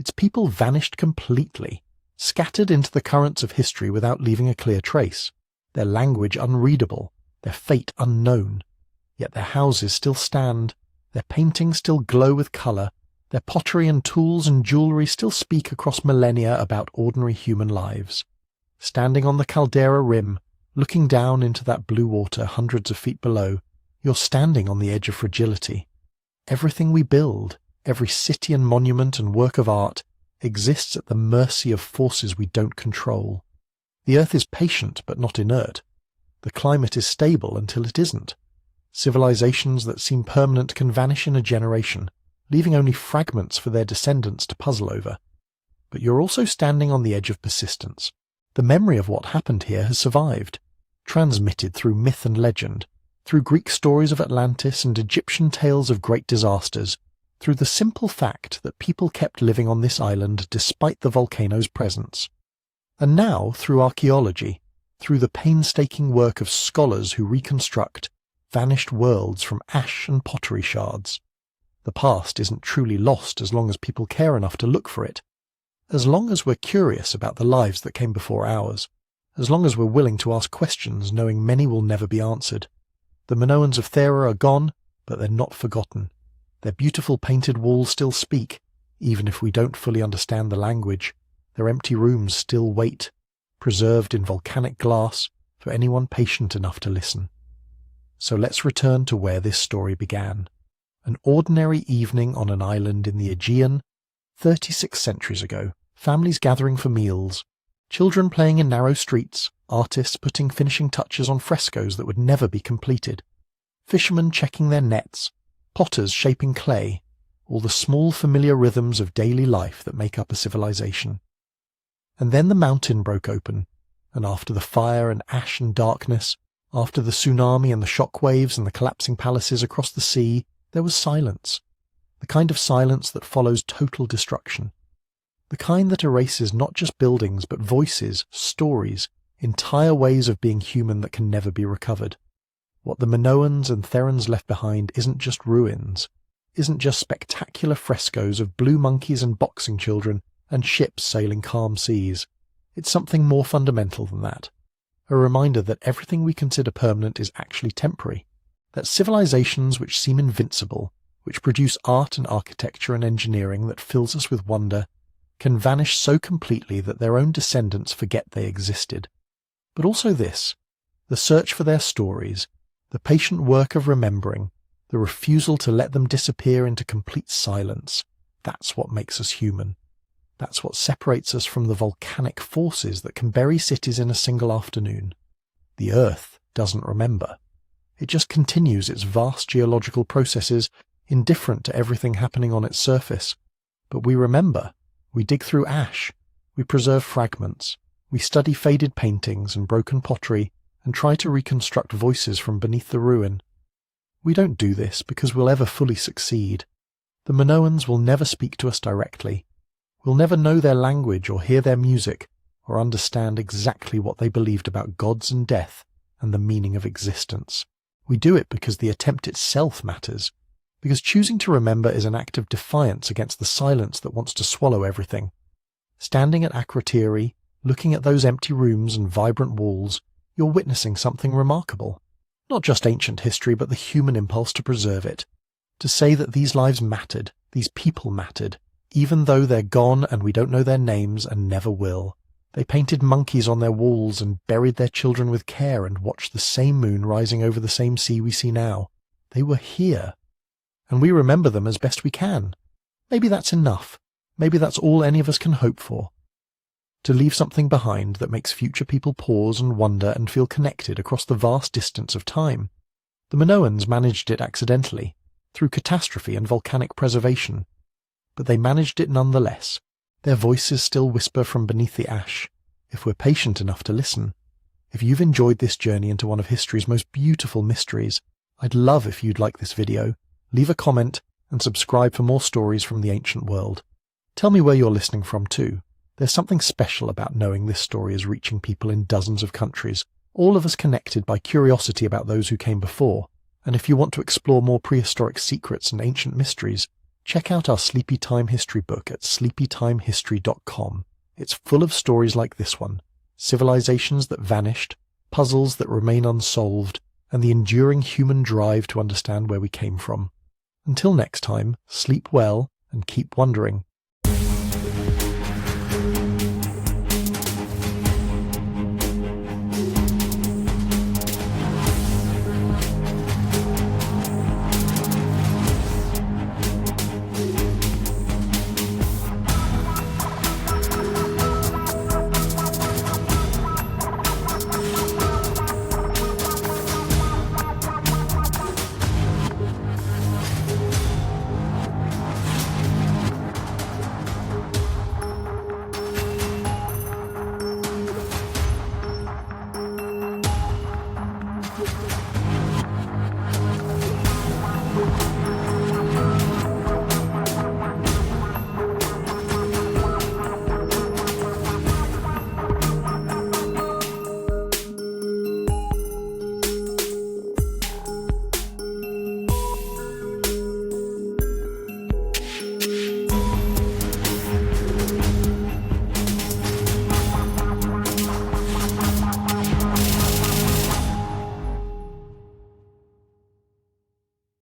Its people vanished completely, scattered into the currents of history without leaving a clear trace, their language unreadable, their fate unknown. Yet their houses still stand, their paintings still glow with colour, their pottery and tools and jewellery still speak across millennia about ordinary human lives. Standing on the caldera rim, looking down into that blue water hundreds of feet below, you're standing on the edge of fragility. Everything we build, every city and monument and work of art, exists at the mercy of forces we don't control. The Earth is patient but not inert. The climate is stable until it isn't. Civilizations that seem permanent can vanish in a generation, leaving only fragments for their descendants to puzzle over. But you're also standing on the edge of persistence. The memory of what happened here has survived, transmitted through myth and legend, through Greek stories of Atlantis and Egyptian tales of great disasters, through the simple fact that people kept living on this island despite the volcano's presence. And now, through archaeology, through the painstaking work of scholars who reconstruct vanished worlds from ash and pottery shards. The past isn't truly lost as long as people care enough to look for it, as long as we're curious about the lives that came before ours, as long as we're willing to ask questions knowing many will never be answered. The Minoans of Thera are gone, but they're not forgotten. Their beautiful painted walls still speak, even if we don't fully understand the language. Their empty rooms still wait, preserved in volcanic glass, for anyone patient enough to listen. So let's return to where this story began. An ordinary evening on an island in the Aegean, 36 centuries ago, families gathering for meals, children playing in narrow streets, artists putting finishing touches on frescoes that would never be completed, fishermen checking their nets, potters shaping clay, all the small familiar rhythms of daily life that make up a civilization. And then the mountain broke open, and after the fire and ash and darkness, after the tsunami and the shockwaves and the collapsing palaces across the sea, there was silence. The kind of silence that follows total destruction. The kind that erases not just buildings but voices, stories, entire ways of being human that can never be recovered. What the Minoans and Therans left behind isn't just ruins, isn't just spectacular frescoes of blue monkeys and boxing children and ships sailing calm seas. It's something more fundamental than that. A reminder that everything we consider permanent is actually temporary, that civilizations which seem invincible, which produce art and architecture and engineering that fills us with wonder, can vanish so completely that their own descendants forget they existed. But also this, the search for their stories, the patient work of remembering, the refusal to let them disappear into complete silence, that's what makes us human. That's what separates us from the volcanic forces that can bury cities in a single afternoon. The Earth doesn't remember. It just continues its vast geological processes, indifferent to everything happening on its surface. But we remember. We dig through ash. We preserve fragments. We study faded paintings and broken pottery and try to reconstruct voices from beneath the ruin. We don't do this because we'll ever fully succeed. The Minoans will never speak to us directly. We'll never know their language or hear their music or understand exactly what they believed about gods and death and the meaning of existence. We do it because the attempt itself matters, because choosing to remember is an act of defiance against the silence that wants to swallow everything. Standing at Akrotiri, looking at those empty rooms and vibrant walls, you're witnessing something remarkable. Not just ancient history, but the human impulse to preserve it. To say that these lives mattered, these people mattered, even though they're gone and we don't know their names and never will. They painted monkeys on their walls and buried their children with care and watched the same moon rising over the same sea we see now. They were here. And we remember them as best we can. Maybe that's enough. Maybe that's all any of us can hope for. To leave something behind that makes future people pause and wonder and feel connected across the vast distance of time. The Minoans managed it accidentally, through catastrophe and volcanic preservation. But they managed it nonetheless. Their voices still whisper from beneath the ash, if we're patient enough to listen. If you've enjoyed this journey into one of history's most beautiful mysteries, I'd love if you'd like this video, leave a comment, and subscribe for more stories from the ancient world. Tell me where you're listening from too. There's something special about knowing this story is reaching people in dozens of countries, all of us connected by curiosity about those who came before. And if you want to explore more prehistoric secrets and ancient mysteries, Check out our Sleepy Time History book at sleepytimehistory.com. It's full of stories like this one, civilizations that vanished, puzzles that remain unsolved, and the enduring human drive to understand where we came from. Until next time, sleep well and keep wondering.